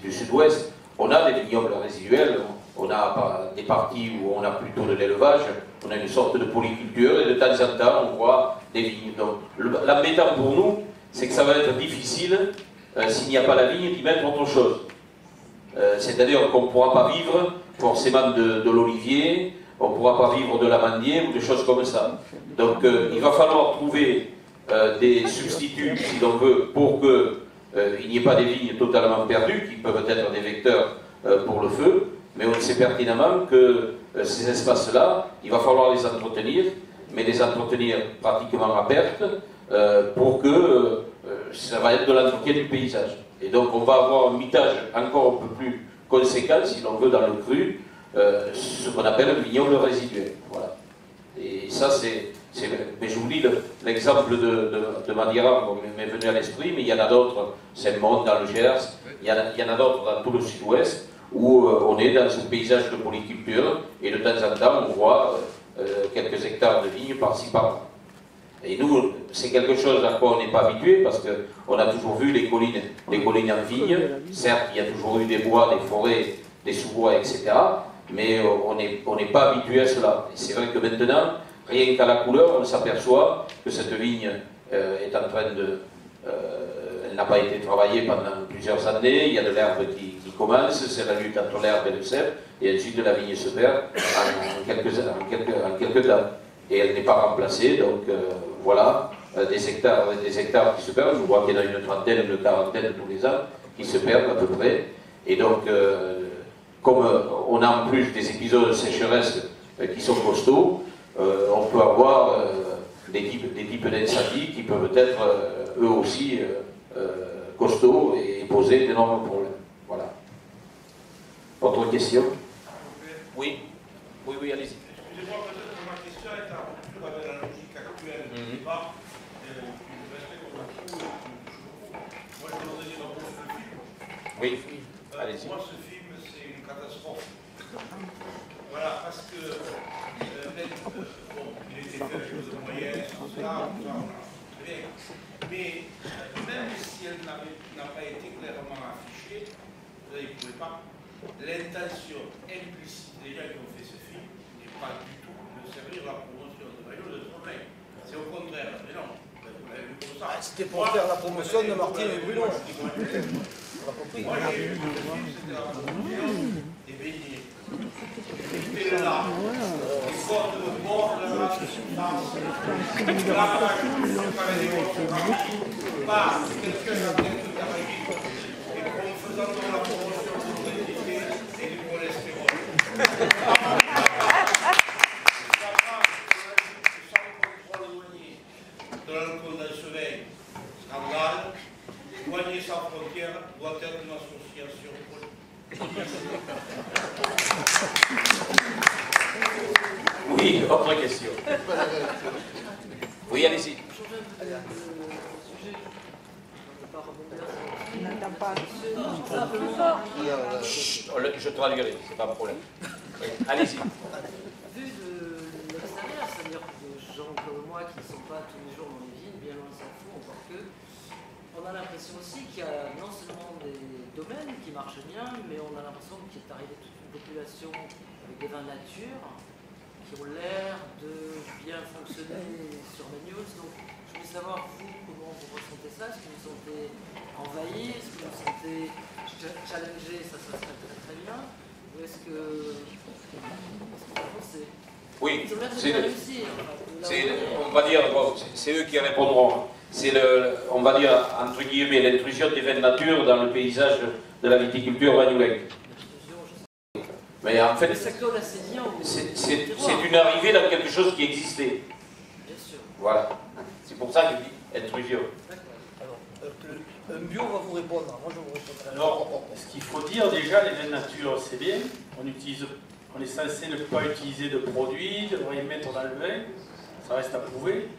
Speaker 2: du sud-ouest, on a des vignobles résiduels, on a des parties où on a plutôt de l'élevage, on a une sorte de polyculture, et de temps en temps, on voit des vignes. Donc, l'embêtant pour nous, c'est que ça va être difficile, s'il n'y a pas la vigne, d'y mettre autre chose. C'est-à-dire qu'on ne pourra pas vivre forcément de l'olivier, on ne pourra pas vivre de l'amandier ou des choses comme ça. Donc il va falloir trouver des substituts, si l'on veut, pour qu'il n'y ait pas des vignes totalement perdues, qui peuvent être des vecteurs pour le feu, mais on sait pertinemment que ces espaces-là, il va falloir les entretenir, mais les entretenir pratiquement à perte, pour que ça va être de l'entretien du paysage. Et donc on va avoir un mitage encore un peu plus conséquent, si l'on veut, dans le cru, ce qu'on appelle un vignoble résiduel. Voilà. Et ça, mais je vous dis, l'exemple de Madiran m'est venu à l'esprit, mais il y en a d'autres, Saint-Monde dans le Gers, il y en a d'autres dans tout le sud-ouest, où on est dans ce paysage de polyculture, et de temps en temps, on voit quelques hectares de vignes par-ci, par-là. Et nous, c'est quelque chose à quoi on n'est pas habitué, parce qu'on a toujours vu les collines en vigne. Certes, il y a toujours eu des bois, des forêts, des sous-bois, etc. Mais on n'est pas habitué à cela. Et c'est vrai que maintenant, rien qu'à la couleur, on s'aperçoit que cette vigne est en train de... elle n'a pas été travaillée pendant plusieurs années, il y a de l'herbe qui commence, c'est la lutte entre l'herbe et le cep, et ensuite la vigne se perd en quelques temps. Et elle n'est pas remplacée, donc voilà, des hectares qui se perdent. Je vois qu'il y en a une trentaine, une quarantaine tous les ans qui se perdent à peu près. Et donc, comme on a en plus des épisodes de sécheresse qui sont costauds, on peut avoir des types d'incendies qui peuvent être eux aussi costauds et poser d'énormes problèmes. Voilà. Autre question? Oui, allez-y.
Speaker 11: Excusez-moi, peut-être que ma question est en rupture avec la logique actuelle du débat, qui nous respecte comme un coup. Moi, je voudrais dire un mot sur le film.
Speaker 2: Oui, allez-y.
Speaker 11: Moi, ce film, c'est une catastrophe. Voilà, parce que, bon, il était fait avec chose de moyenne, tout ça, très bien. Mais même si elle n'a pas été clairement affichée, vous ne pouvez pas. l'intention implicite des gens qui ont fait ce film n'est pas du tout de servir la promotion de Bagnols de Trolley. C'est au contraire, mais non.
Speaker 8: C'était pour faire la promotion de Martine et Bruno.
Speaker 11: Moi j'ai vu le film, c'était la promotion des beignets. C'était là. Les côtes de bord de la substance. Là, je préparais des photographies par quelqu'un à quelques Caraïbes. Et en faisant de la promotion de l'obésité et du cholestérol. De l'alcool dans le sommeil, scandale. Douanier sans frontières doit être une association.
Speaker 2: Oui, autre question. Oui, allez-y. Je traduirai, c'est pas un problème. Oui, allez-y.
Speaker 12: Vu de l'extérieur, c'est-à-dire de gens comme moi qui ne sont pas tous les jours dans les vignes, bien loin s'en fout, encore que, on a l'impression aussi qu'il y a non seulement des domaines qui marchent bien, mais on a l'impression qu'il est arrivé toute une population avec des vins nature qui ont l'air de bien fonctionner sur Bagnols. Donc, je voulais savoir, vous, comment vous ressentez ça? Est-ce que vous vous sentez envahi? Est-ce que vous vous sentez challengé? Ça serait très très bien. Ou est-ce que vous pensez?
Speaker 2: Oui,
Speaker 12: c'est
Speaker 2: on va dire, bon, c'est eux qui répondront. C'est on va dire, entre guillemets, l'intrusion des vins de nature dans le paysage de la viticulture bagnolaise. Mais en fait, c'est une arrivée dans quelque chose qui existait. Voilà. C'est pour ça que je dis intrusion.
Speaker 8: Un bio va vous répondre. Moi, je vous répondrai.
Speaker 9: Alors, ce qu'il faut dire déjà, les vins de nature, c'est bien. On est censé ne pas utiliser de produits, de rien mettre dans le vin. Ça reste à prouver.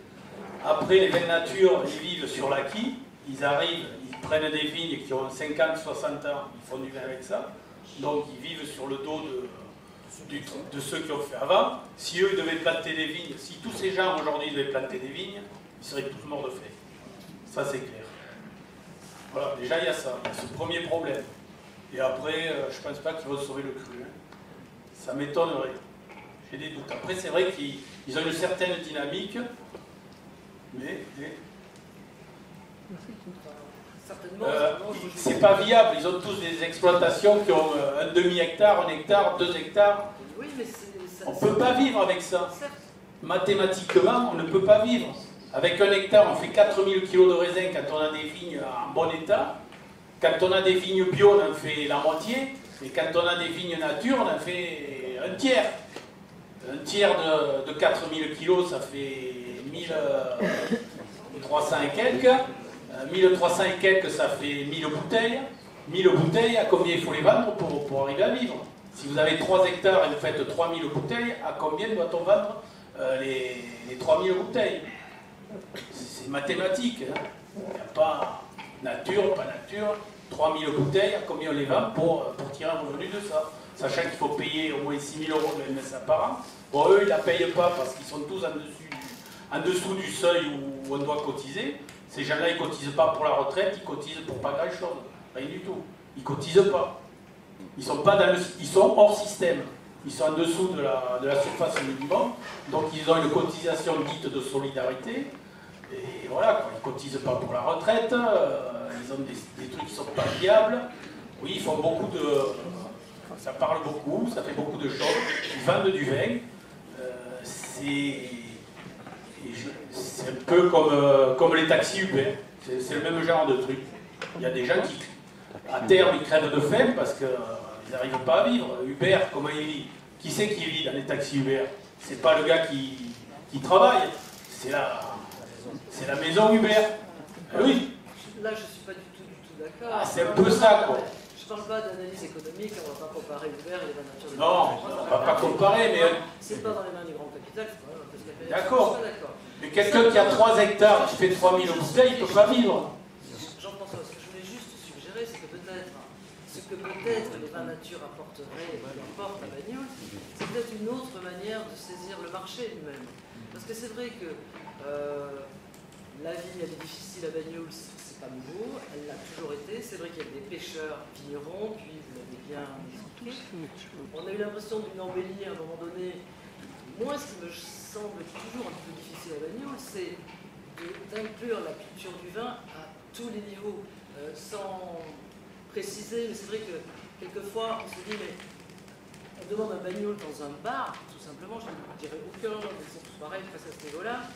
Speaker 9: Après, les vins de nature, ils vivent sur l'acquis. Ils arrivent, ils prennent des vignes qui ont 50, 60 ans, ils font du vin avec ça. Donc, ils vivent sur le dos de ceux qui ont fait avant. Si eux, ils devaient planter des vignes, si tous ces gens aujourd'hui devaient planter des vignes, ils seraient tous morts de faim. Ça, c'est clair. Voilà, déjà, il y a ça. Il y a ce premier problème. Et après, je ne pense pas qu'ils vont sauver le cru. Hein. Ça m'étonnerait. J'ai des doutes. Après, c'est vrai qu'ils ont une certaine dynamique, mais c'est pas viable. Ils ont tous des exploitations qui ont un demi-hectare, 1 hectare, 2 hectares. On ne peut pas vivre avec ça. Mathématiquement, on ne peut pas vivre. Avec 1 hectare, on fait 4000 kg de raisin quand on a des vignes en bon état. Quand on a des vignes bio, on en fait la moitié. Et quand on a des vignes nature, on en fait un tiers. Un tiers de 4000 kg, ça fait 1300 et quelques. 1300 et quelques, ça fait 1000 bouteilles. 1000 bouteilles, à combien il faut les vendre pour arriver à vivre? Si vous avez 3 hectares et vous faites 3000 bouteilles, à combien doit-on vendre les 3000 bouteilles? C'est mathématique. Hein. Il n'y a pas nature, pas nature. 3000 bouteilles, à combien on les vend pour tirer un revenu de ça? Sachant qu'il faut payer au moins 6 000 € de MSA par an. Bon, eux, ils ne la payent pas parce qu'ils sont tous en dessous du seuil où on doit cotiser. Ces gens-là, ils ne cotisent pas pour la retraite, ils cotisent pour pas grand-chose. Rien du tout. Ils ne cotisent pas. Ils sont hors système. Ils sont en dessous de la surface minimum. Donc, ils ont une cotisation dite de solidarité. Et voilà, quoi. Ils ne cotisent pas pour la retraite. Ils ont des trucs qui ne sont pas viables. Oui, ils font beaucoup de... Ça parle beaucoup, ça fait beaucoup de choses. Ils vendent du vin. C'est un peu comme les taxis Uber. C'est le même genre de truc. Il y a des gens qui, à terme, ils crèvent de faim parce qu'ils n'arrivent pas à vivre. Uber, comment il vit? Qui c'est qui vit dans les taxis Uber? C'est pas le gars qui travaille. C'est la maison Uber. Oui.
Speaker 12: Là, je ne suis pas du tout d'accord.
Speaker 9: Ah, c'est un peu ça, quoi.
Speaker 12: Je ne parle pas d'analyse économique, on ne va pas comparer Uber et les vins nature.
Speaker 9: Non, on ne va pas comparer, mais...
Speaker 12: C'est pas dans les mains du grand capital, c'est quand même un peu ce qu'il y a.
Speaker 9: D'accord. Mais quelqu'un qui a 3 hectares, qui fait 3000 bouteilles, il ne peut pas vivre.
Speaker 12: J'en pense pas. Ce que je voulais juste suggérer, c'est que peut-être les vins nature apporteraient, ou apportent à Bagnols, c'est peut-être une autre manière de saisir le marché lui-même. Parce que c'est vrai que la vigne, elle est difficile à Bagnols, c'est pas nouveau, elle l'a toujours été. C'est vrai qu'il y a des pêcheurs vignerons, puis vous l'avez dit, bien expliqué. On a eu l'impression d'une embellie à un moment donné. Moi, ce qui me semble toujours un peu difficile à Bagnols, c'est d'inclure la culture du vin à tous les niveaux, sans préciser, mais c'est vrai que quelquefois on se dit, mais on demande un Bagnols dans un bar, tout simplement, je ne dirais aucun, ils sont tous pareils face à ce niveau-là.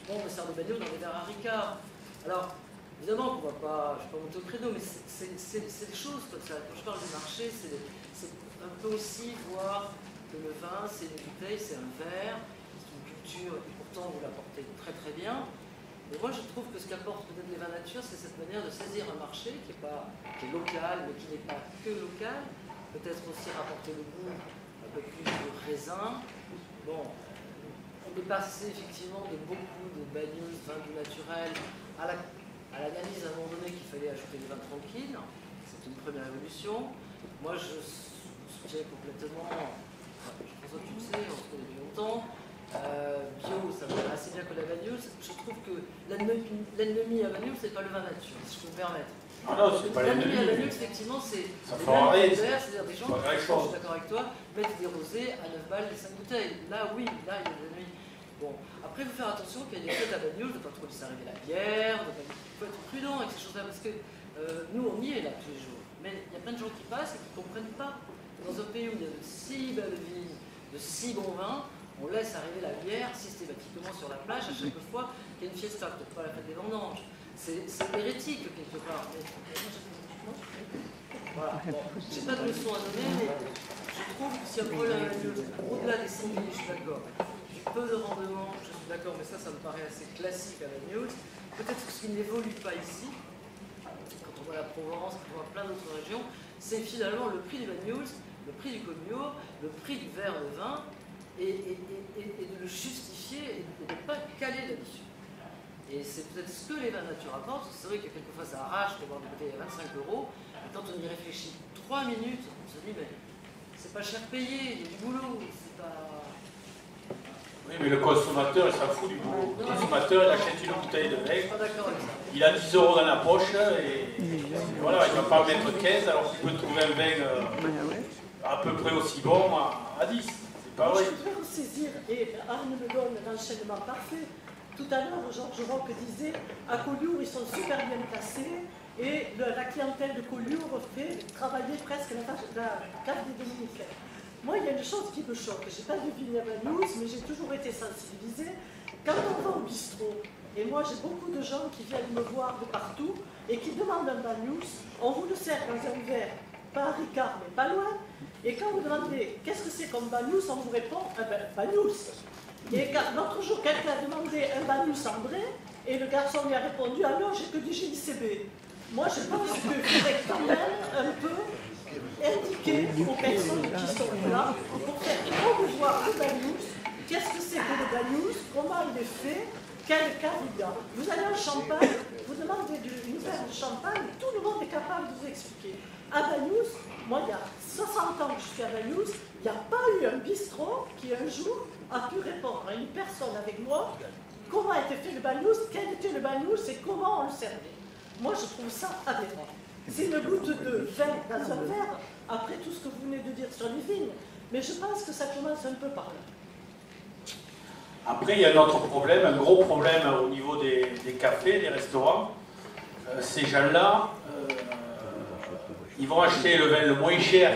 Speaker 12: Bon, on me sert de Bagnols dans des verres à Ricard. Alors, évidemment qu'on ne va pas, je ne vais pas monter au credo, mais c'est des choses comme ça. Quand je parle du marché, c'est un peu aussi voir que le vin, c'est une bouteille, c'est un verre, c'est une culture, et pourtant vous l'apportez très très bien. Et moi je trouve que ce qu'apportent peut-être les vins nature, c'est cette manière de saisir un marché qui est local, mais qui n'est pas que local. Peut-être aussi rapporter le goût un peu plus de raisin. Bon, on est passé effectivement de beaucoup de Bagnols, vins du naturel, à l'analyse à un moment donné qu'il fallait ajouter des vins tranquilles. C'est une première évolution. Moi je soutiens complètement, je pense que tu le sais, on se connaît depuis longtemps. Bio, ça va assez bien que la Bagnols. Je trouve que l'ennemi à Bagnols, c'est pas le vin nature, si je peux me permettre.
Speaker 9: Ah non, c'est pas l'ennemi.
Speaker 12: L'ennemi à Bagnols, effectivement, c'est
Speaker 9: des
Speaker 12: vins verts, c'est-à-dire des gens qui, je suis d'accord avec toi, mettent des rosés à 9 balles les 5 bouteilles. Là, oui, là, il y a de l'ennemi. Bon, après, il faut faire attention qu'il y a des choses à Bagnols, de ne pas trop laisser arriver la bière, il faut être prudent avec ces choses-là, parce que nous, on y est là tous les jours. Mais il y a plein de gens qui passent et qui ne comprennent pas. Dans un pays où il y a de si belles vignes, de si bons vins, on laisse arriver la bière systématiquement sur la plage à chaque fois qu'il y a une fiesta, peut-être pas la fête des vendanges. C'est hérétique quelque part. Voilà. Bon, j'ai pas de leçon à donner, mais je trouve que s'il y a un problème au-delà des 100 000, je suis d'accord. Du peu de rendement, je suis d'accord, mais ça me paraît assez classique à Bagnols. Peut-être que ce qui n'évolue pas ici, quand on voit la Provence, quand on voit plein d'autres régions, c'est finalement le prix du Bagnols, le prix du Cognac, le prix du verre de vin, et de le justifier et de ne pas caler là-dessus. Et c'est peut-être ce que les vins nature apportent. C'est vrai que quelquefois ça arrache de voir des bouteilles à 25 €, et quand on y réfléchit 3 minutes, on se dit, mais c'est pas cher payé, il y a du boulot, c'est pas...
Speaker 9: Oui, mais le consommateur, il s'en fout du boulot. Le consommateur, il achète une bouteille de vin, il a 10 € dans la poche, et voilà, il ne va pas mettre 15, alors qu'il peut trouver un vin à peu près aussi bon à 10.
Speaker 13: Je voudrais ressaisir, et Arne me donne l'enchaînement parfait. Tout à l'heure, Georges Roch disait, à Collioure, ils sont super bien placés, et la clientèle de Collioure fait travailler presque la carte des dominicains. Moi, il y a une chose qui me choque. Je n'ai pas de vigne à Bagnols, mais j'ai toujours été sensibilisée. Quand on va au bistrot, et moi j'ai beaucoup de gens qui viennent me voir de partout, et qui demandent un Bagnols, on vous le sert dans un verre, pas à Ricard, mais pas loin. Et quand vous demandez qu'est-ce que c'est comme Bagnols, on vous répond Bagnols. Et l'autre jour, quelqu'un a demandé un Bagnols ambré, et le garçon lui a répondu ah non, j'ai que du GICB. Moi, je pense qu'il faudrait quand même un peu indiquer aux personnes qui sont là pour faire promouvoir le Bagnols. Qu'est-ce que c'est que le Bagnols, comment il est fait, quel cas il a. Vous allez en Champagne, vous demandez une verre de champagne, tout le monde est capable de vous expliquer. À Bagnols, moi, il y a 60 ans que je suis à Bagnols, il n'y a pas eu un bistrot qui un jour a pu répondre à une personne avec moi comment était fait le Bagnols, quel était le Bagnols et comment on le servait. Moi, je trouve ça aberrant. C'est une goutte de vin dans un verre, après tout ce que vous venez de dire sur les vignes, mais je pense que ça commence un peu par là.
Speaker 9: Après, il y a un autre problème, un gros problème au niveau des cafés, des restaurants. Ces gens-là, ils vont acheter le vin le moins cher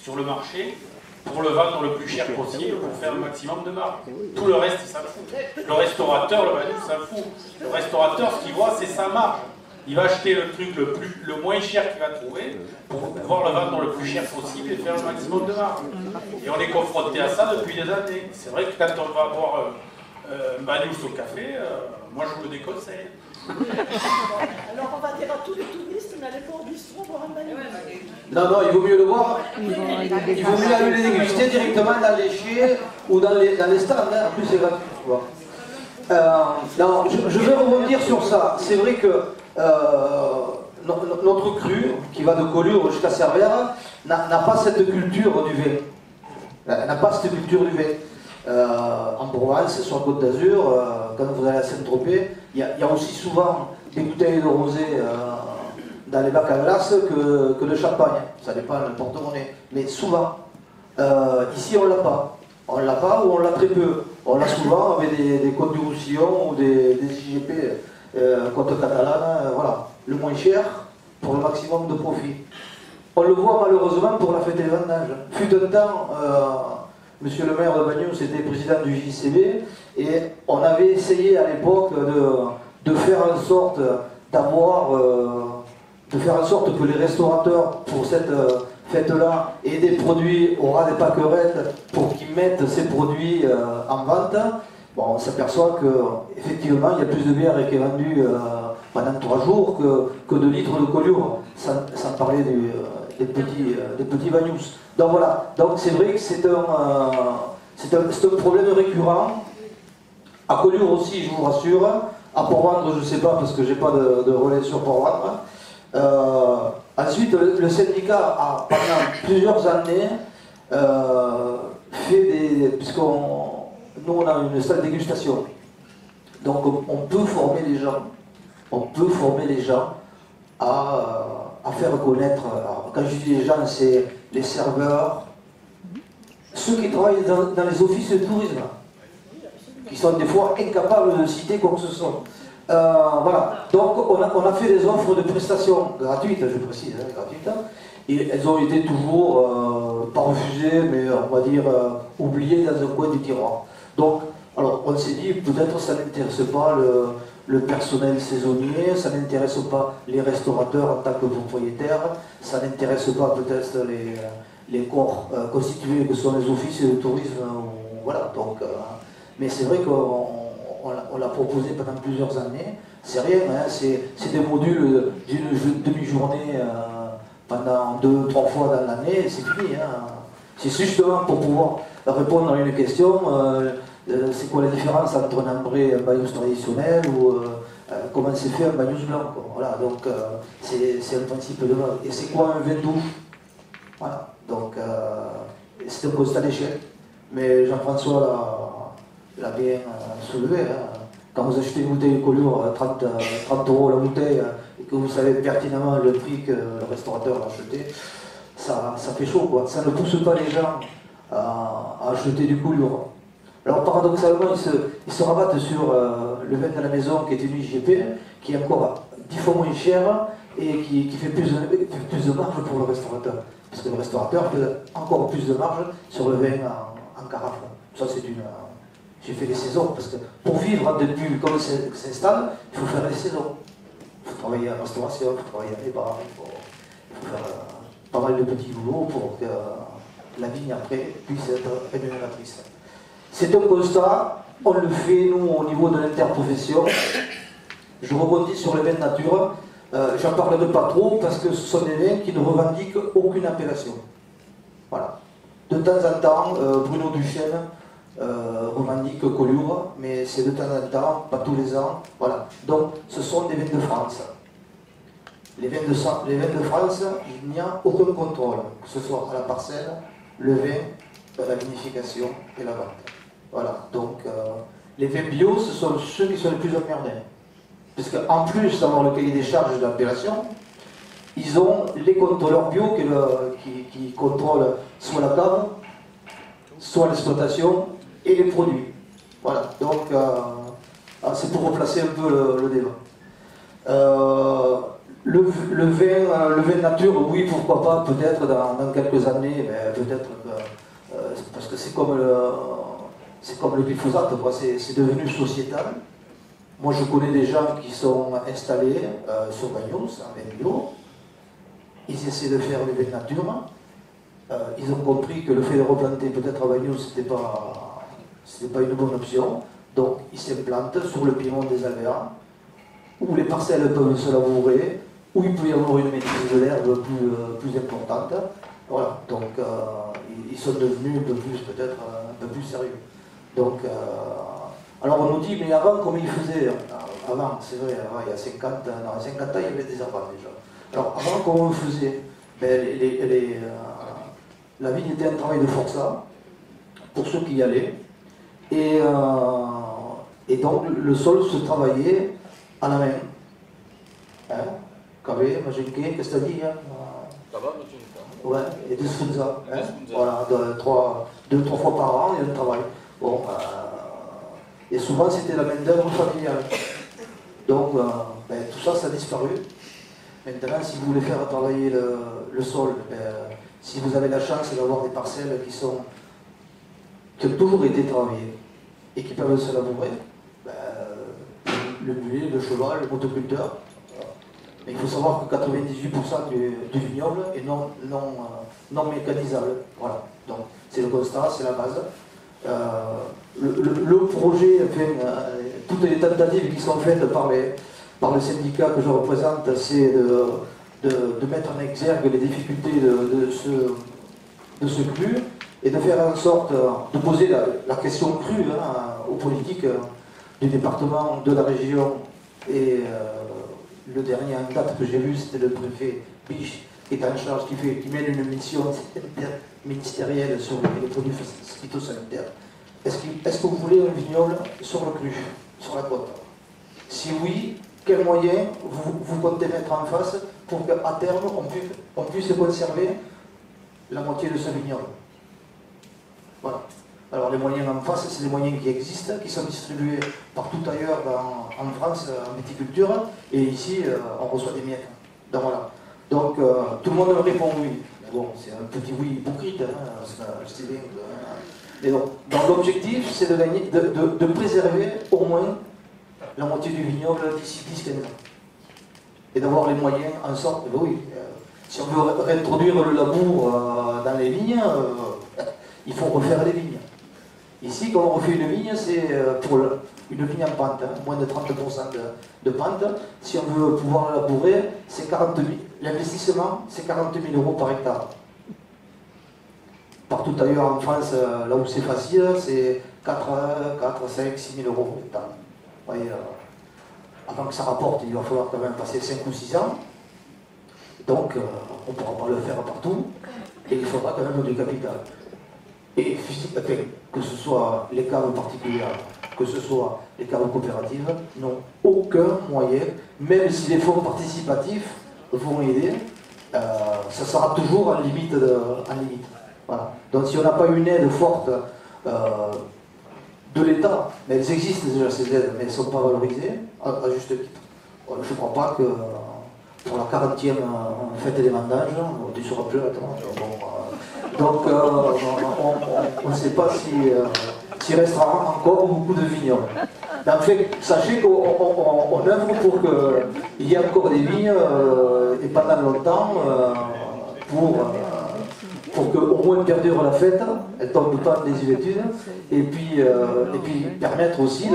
Speaker 9: sur le marché pour le vendre le plus cher possible pour faire le maximum de marge. Tout le reste, il s'en fout. Le restaurateur, le Bagnols, il s'en fout. Le restaurateur, ce qu'il voit, c'est sa marge. Il va acheter le truc le moins cher qu'il va trouver pour pouvoir le vendre le plus cher possible et faire le maximum de marge. Et on est confronté à ça depuis des années. C'est vrai que quand on va boire un Bagnols au café, moi je vous le déconseille.
Speaker 13: Alors on va dire à tous les touristes, n'allez pas au bistrot boire un Bagnols.
Speaker 3: Non, il vaut mieux le boire. Il vaut mieux aller le déguster directement dans les chiens ou dans les stands. Hein. En plus, c'est gratuit. Tu vois. Non, je vais rebondir sur ça. C'est vrai que notre cru, qui va de Collioure jusqu'à Cervera, n'a pas cette culture du vin. N'a pas cette culture du vin. En Provence, sur la Côte d'Azur, quand vous allez à Saint-Tropez, il y a aussi souvent des bouteilles de rosé dans les bacs à glace que de champagne. Ça dépend de porte-monnaie. Mais souvent, ici on l'a pas. On l'a pas ou on l'a très peu. On l'a souvent avec des côtes du Roussillon ou des IGP côte catalane, voilà. Le moins cher pour le maximum de profit. On le voit malheureusement pour la fête des vendanges. Fut un temps, monsieur le maire de Bagnols était président du JCB et on avait essayé à l'époque de faire en sorte de faire en sorte que les restaurateurs pour cette fête-là aient des produits au ras des pâquerettes pour qu'ils mettent ces produits en vente. Bon, on s'aperçoit qu'effectivement il y a plus de bière qui est vendue pendant 3 jours que de litres de collioure, sans parler des petits Bagnols. Donc voilà, donc c'est vrai que c'est un problème récurrent. À Collioure aussi, je vous rassure. À Port-Vendre, je ne sais pas parce que je n'ai pas de relais sur Port-Vendre. Ensuite, le syndicat a pendant plusieurs années fait nous on a une salle de dégustation. Donc on peut former les gens. On peut former les gens à faire connaître. Alors, quand je dis les gens, c'est les serveurs, ceux qui travaillent dans les offices de tourisme, qui sont des fois incapables de citer quoi que ce soit. Voilà, donc on a fait des offres de prestations gratuites, je précise, gratuites, et elles ont été toujours pas refusées, mais on va dire oubliées dans un coin du tiroir. Donc, alors on s'est dit, peut-être ça n'intéresse pas le personnel saisonnier, ça n'intéresse pas les restaurateurs en tant que propriétaires, ça n'intéresse pas peut-être les corps constitués que sont les offices de tourisme, voilà, donc... mais c'est vrai qu'on l'a proposé pendant plusieurs années. C'est rien, hein, c'est des modules d'une demi-journée pendant 2-3 fois dans l'année, c'est fini. Hein. C'est justement pour pouvoir répondre à une question, c'est quoi la différence entre un ambré et un Bagnols traditionnel ou comment c'est fait un Bagnols blanc. Quoi. Voilà, donc c'est un principe de base. Et c'est quoi un vin doux? Voilà, donc c'est un constat d'échec. Mais Jean-François l'a bien soulevé. Hein. Quand vous achetez une bouteille de Collioure à 30 € la bouteille et que vous savez pertinemment le prix que le restaurateur va acheter, ça fait chaud, quoi. Ça ne pousse pas les gens à acheter du Collioure. Alors paradoxalement, ils se rabattent sur le vin de la maison qui est une IGP, qui est encore 10 fois moins cher et qui fait plus de marge pour le restaurateur. Parce que le restaurateur fait encore plus de marge sur le vin en carafe. Ça c'est une... J'ai fait des saisons, parce que pour vivre depuis comme ça s'installe, il faut faire des saisons. Il faut travailler en restauration, il faut travailler à les bars, il faut faire pas mal de petits boulots pour que la vigne après puisse être rémunératrice. C'est un constat, on le fait nous au niveau de l'interprofession. Je rebondis sur les vins de nature, j'en parlerai pas trop parce que ce sont des vins qui ne revendiquent aucune appellation. Voilà. De temps en temps, Bruno Duchesne revendique Collioure, mais c'est de temps en temps, pas tous les ans. Voilà. Donc ce sont des vins de France. Les vins de France, il n'y a aucun contrôle, que ce soit à la parcelle, le vin, la vinification et la vente. Voilà. Donc les vins bio, ce sont ceux qui sont les plus emmerdés. Parce qu'en plus d'avoir le cahier des charges de l'appellation, ils ont les contrôleurs bio qui contrôlent soit la cave, soit l'exploitation et les produits. Voilà, donc c'est pour replacer un peu le débat. Le vin nature, oui, pourquoi pas, peut-être dans quelques années, peut-être parce que c'est comme le glyphosate, c'est devenu sociétal. Moi, je connais des gens qui sont installés sur Bagnols, en vin bio. Ils essaient de faire des vins nature. Ils ont compris que le fait de replanter peut-être à Bagnols, c'était pas une bonne option. Donc, ils s'implantent sur le piémont des Alvéas, où les parcelles peuvent se labourer, où il peut y avoir une maîtrise de l'herbe plus importante. Voilà, donc ils sont devenus un peu plus, peut-être, un peu plus sérieux. Donc, alors on nous dit, mais avant, comment ils faisaient? Avant, c'est vrai, avant, il y a 50 ans, il y avait des arbres déjà. Alors, avant, comment on faisait? La vigne était un travail de forçat, pour ceux qui y allaient. Et donc, le sol se travaillait à la main. Hein? Cavée, Magenquet, qu'est-ce que t'as dit hein?
Speaker 2: Là-bas, Magenquet.
Speaker 3: Ouais, et des Sfunza. Hein? Voilà, deux, trois fois par an, il y a un travail. Bon, et souvent, c'était la main-d'œuvre familiale. Donc, tout ça, ça a disparu. Maintenant, si vous voulez faire travailler le sol, si vous avez la chance d'avoir des parcelles qui ont toujours été travaillées et qui peuvent se labourer, le mulet, le cheval, le motoculteur. Mais il faut savoir que 98% du vignoble est non mécanisable. Voilà. Donc, c'est le constat, c'est la base. Le projet, toutes les tentatives qui sont faites par le syndicat que je représente, c'est de mettre en exergue les difficultés de ce cru et de faire en sorte de poser la question crue aux politiques du département, de la région. Et le dernier en date que j'ai vu, c'était le préfet Biche qui est en charge, qui mène une mission ministérielle sur les produits phytosanitaires. Est-ce que vous voulez un vignoble sur le cru, sur la côte? Si oui, quels moyens vous comptez mettre en face pour qu'à terme on puisse conserver la moitié de ce vignoble? Voilà. Alors les moyens en face, c'est des moyens qui existent, qui sont distribués partout ailleurs en France en viticulture, et ici on reçoit des miettes. Donc voilà. Donc tout le monde me répond oui. Bon, c'est un petit oui hypocrite, je sais bien. Mais donc l'objectif, c'est de préserver au moins la moitié du vignoble d'ici 10-15 ans. Et d'avoir les moyens en sorte, oui, si on veut réintroduire le labour dans les vignes, il faut refaire les vignes. Ici, quand on refait une vigne, c'est pour une vigne en pente, moins de 30% de pente. Si on veut pouvoir la labourer, c'est 40 000. L'investissement, c'est 40 000 € par hectare. Partout ailleurs en France, là où c'est facile, c'est 4, 5, 6 000 € par hectare. Vous voyez, avant que ça rapporte, il va falloir quand même passer 5 ou 6 ans. Donc, on ne pourra pas le faire partout. Et il faudra quand même du capital. Et que ce soit les caves particulières, que ce soit les caves coopératives, n'ont aucun moyen, même si les fonds participatifs vont aider, ça sera toujours en limite. Voilà. Donc si on n'a pas une aide forte de l'État, mais elles existent déjà ces aides, mais elles ne sont pas valorisées, à juste titre. Je ne crois pas que pour la 40e fête des vendanges, tu seras plus attends. Donc on ne sait pas s'il restera encore beaucoup de vignobles. En fait, sachez qu'on œuvre pour qu'il y ait encore des vignes et pendant longtemps pour qu'au moins perdure la fête, elle ne tombe pas en désuétude, et puis permettre aussi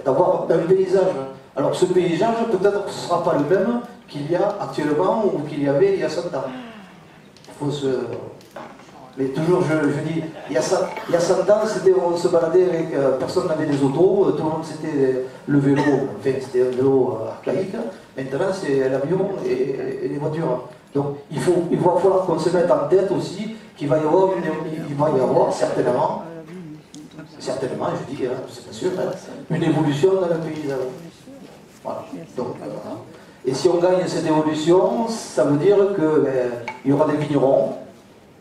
Speaker 3: d'avoir un paysage. Alors ce paysage, peut-être que ce ne sera pas le même qu'il y a actuellement ou qu'il y avait il y a 100 ans. Mais toujours, je dis, il y a 100 ans, on se baladait avec, personne n'avait des autos, tout le monde c'était le vélo, enfin c'était un vélo archaïque. Maintenant c'est l'avion et les voitures. Donc il va falloir qu'on se mette en tête aussi qu'il va y avoir certainement, je dis, c'est pas sûr, une évolution dans le paysage. Voilà. Donc, et si on gagne cette évolution, ça veut dire qu'il y aura des vignerons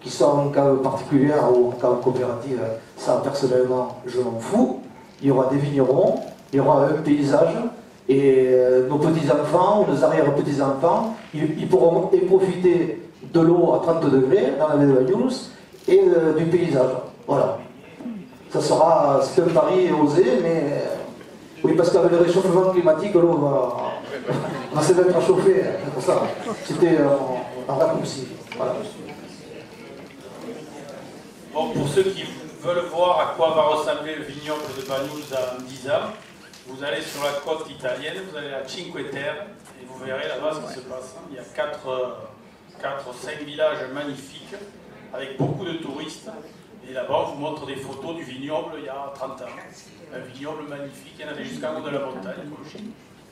Speaker 3: qui sont en cave particulière ou en cave coopérative. Ça, personnellement, je m'en fous. Il y aura des vignerons, il y aura un paysage, et nos petits-enfants ou nos arrière-petits-enfants, ils pourront profiter de l'eau à 30 degrés dans la baie de Banyuls et du paysage. Voilà. Ça sera, c'est un pari osé, mais oui, parce qu'avec le réchauffement climatique, l'eau va se mettre à chauffer. C'est pour ça. C'était un raccourci. Voilà.
Speaker 9: Bon, pour ceux qui veulent voir à quoi va ressembler le vignoble de Banyuls dans 10 ans, vous allez sur la côte italienne, vous allez à Cinque Terre, et vous verrez là-bas ce qui se passe. Il y a 4-5 villages magnifiques, avec beaucoup de touristes. Et là-bas, on vous montre des photos du vignoble il y a 30 ans. Un vignoble magnifique, il y en avait jusqu'en haut de la montagne.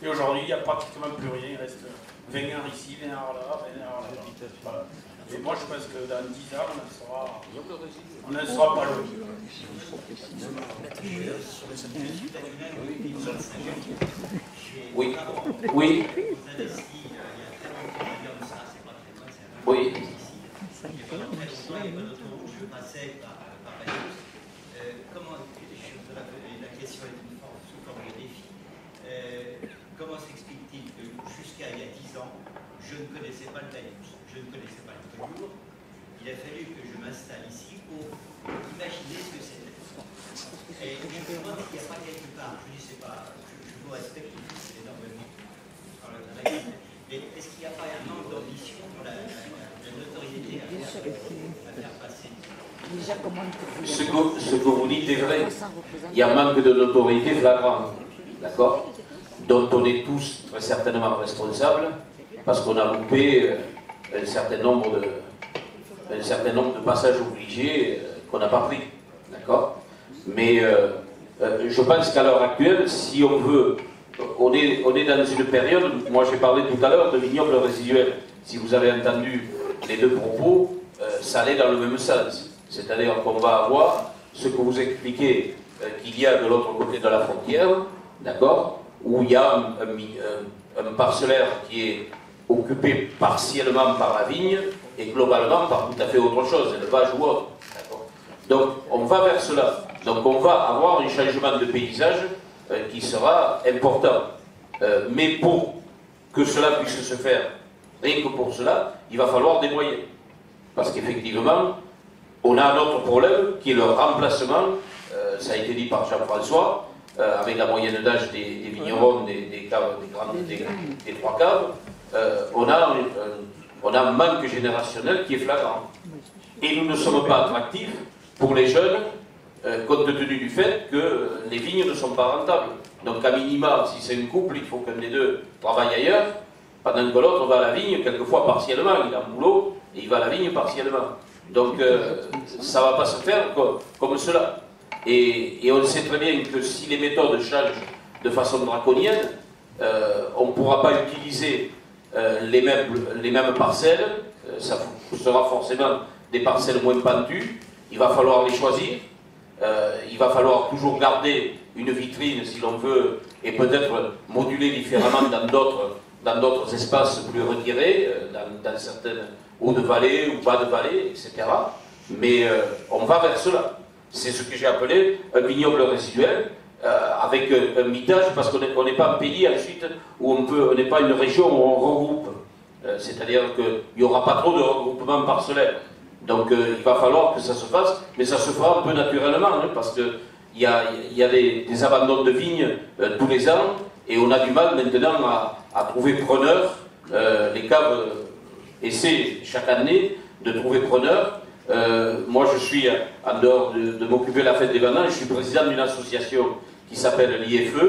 Speaker 9: Et aujourd'hui, il n'y a pratiquement plus rien. Il reste 20 ans ici, 20 ans là, 20 ans là. Voilà. Et moi, je pense que dans 10 ans, on ne sera pas loin.
Speaker 2: Oui. Oui. Oui.
Speaker 14: Je passais par Bayous. La question est sous forme de défi. Comment s'explique-t-il que jusqu'à il y a 10 ans, je ne connaissais pas le Bayous, je ne connaissais pas le Collioure. Il a fallu que je m'installe ici pour imaginer ce que c'était. Et je me demande s'il n'y a pas quelque part, je ne sais pas, je vous respecte énormément, mais est-ce qu'il n'y a pas un manque d'ambition pour la notoriété à faire passer?
Speaker 2: Ce que vous dites est vrai. Il y a un manque de notoriété flagrant, d'accord, dont on est tous très certainement responsables, parce qu'on a loupé un certain nombre de passages obligés qu'on n'a pas pris, d'accord. Mais je pense qu'à l'heure actuelle, si on veut, on est dans une période, moi j'ai parlé tout à l'heure de vignoble résiduel. Si vous avez entendu les deux propos, ça allait dans le même sens. C'est-à-dire qu'on va avoir ce que vous expliquez qu'il y a de l'autre côté de la frontière, d'accord, où il y a un parcellaire qui est occupé partiellement par la vigne et globalement par tout à fait autre chose, élevage ou autre. Donc on va vers cela. Donc on va avoir un changement de paysage qui sera important. Mais pour que cela puisse se faire, rien que pour cela, il va falloir des moyens. Parce qu'effectivement, on a un autre problème qui est le remplacement, ça a été dit par Jean-François, avec la moyenne d'âge des vignerons, des caves, des trois caves, on a un manque générationnel qui est flagrant. Et nous ne sommes pas attractifs pour les jeunes, compte tenu du fait que les vignes ne sont pas rentables. Donc à minima, si c'est une couple, il faut qu'un des deux travaille ailleurs, pendant que l'autre va à la vigne, quelquefois partiellement, il a un boulot, et il va à la vigne partiellement. Donc ça ne va pas se faire comme cela. Et on sait très bien que si les méthodes changent de façon draconienne, on ne pourra pas utiliser les mêmes parcelles, ça sera forcément des parcelles moins pentues, il va falloir les choisir, il va falloir toujours garder une vitrine si l'on veut, et peut-être moduler différemment dans d'autres espaces plus retirés, dans certaines hauts de vallée ou bas de vallée, etc. Mais on va vers cela. C'est ce que j'ai appelé un vignoble résiduel, avec un mitage, parce qu'on n'est pas un pays ensuite où on n'est pas une région où on regroupe. C'est-à-dire qu'il n'y aura pas trop de regroupements parcellaires. Donc il va falloir que ça se fasse, mais ça se fera un peu naturellement, hein, parce qu'il y a des abandons de vignes tous les ans, et on a du mal maintenant à trouver preneurs. Les caves essaient chaque année de trouver preneurs. Moi je suis, en dehors de m'occuper de la fête des vendanges, je suis président d'une association qui s'appelle l'IFE,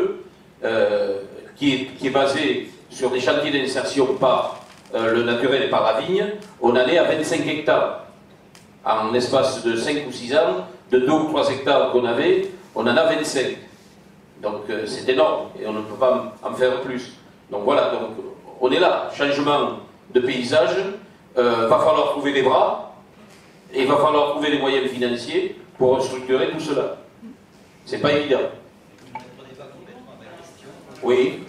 Speaker 2: qui est basée sur des chantiers d'insertion par le naturel et par la vigne. On en est à 25 hectares. En espace de 5 ou 6 ans, de 2 ou 3 hectares qu'on avait, on en a 25. Donc c'est énorme, et on ne peut pas en faire plus. Donc voilà, donc, on est là, changement de paysage, va falloir trouver des bras, et il va falloir trouver les moyens financiers pour structurer tout cela. C'est pas évident. Oui.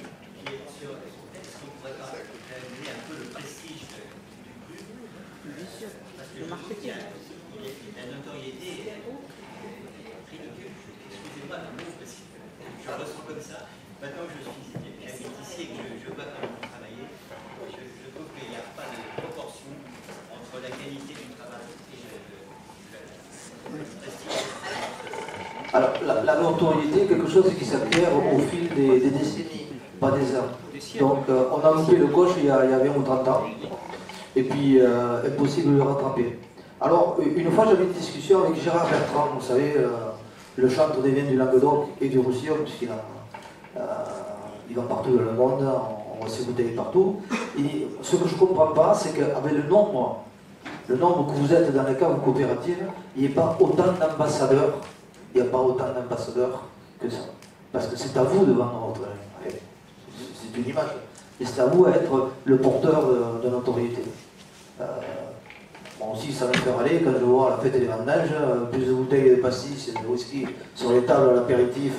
Speaker 14: La notoriété est ridicule. Excusez-moi le mot, parce que je le ressens comme ça. Maintenant que j'habite ici et que je vois comment vous travaillez, je trouve qu'il n'y a pas de proportion entre la qualité du travail et le prestige.
Speaker 3: Alors, la notoriété est quelque chose qui s'acquiert au fil des décennies, pas des ans. Donc, on a loupé le coche il y a 20 ou 30 ans, et puis impossible de le rattraper. Alors, une fois j'avais une discussion avec Gérard Bertrand, vous savez, le chantre des vins du Languedoc et du Roussillon, puisqu'il va partout dans le monde, on voit ses bouteilles partout. Et ce que je ne comprends pas, c'est qu'avec le nombre que vous êtes dans les caves coopératives, il n'y a pas autant d'ambassadeurs, il n'y a pas autant d'ambassadeurs que ça. Parce que c'est à vous de vendre votre vin. C'est une image. Et c'est à vous à être le porteur de notoriété. Moi aussi, ça me fait râler quand je vois la fête des vendanges, plus de bouteilles de pastis et de whisky sur les tables à l'apéritif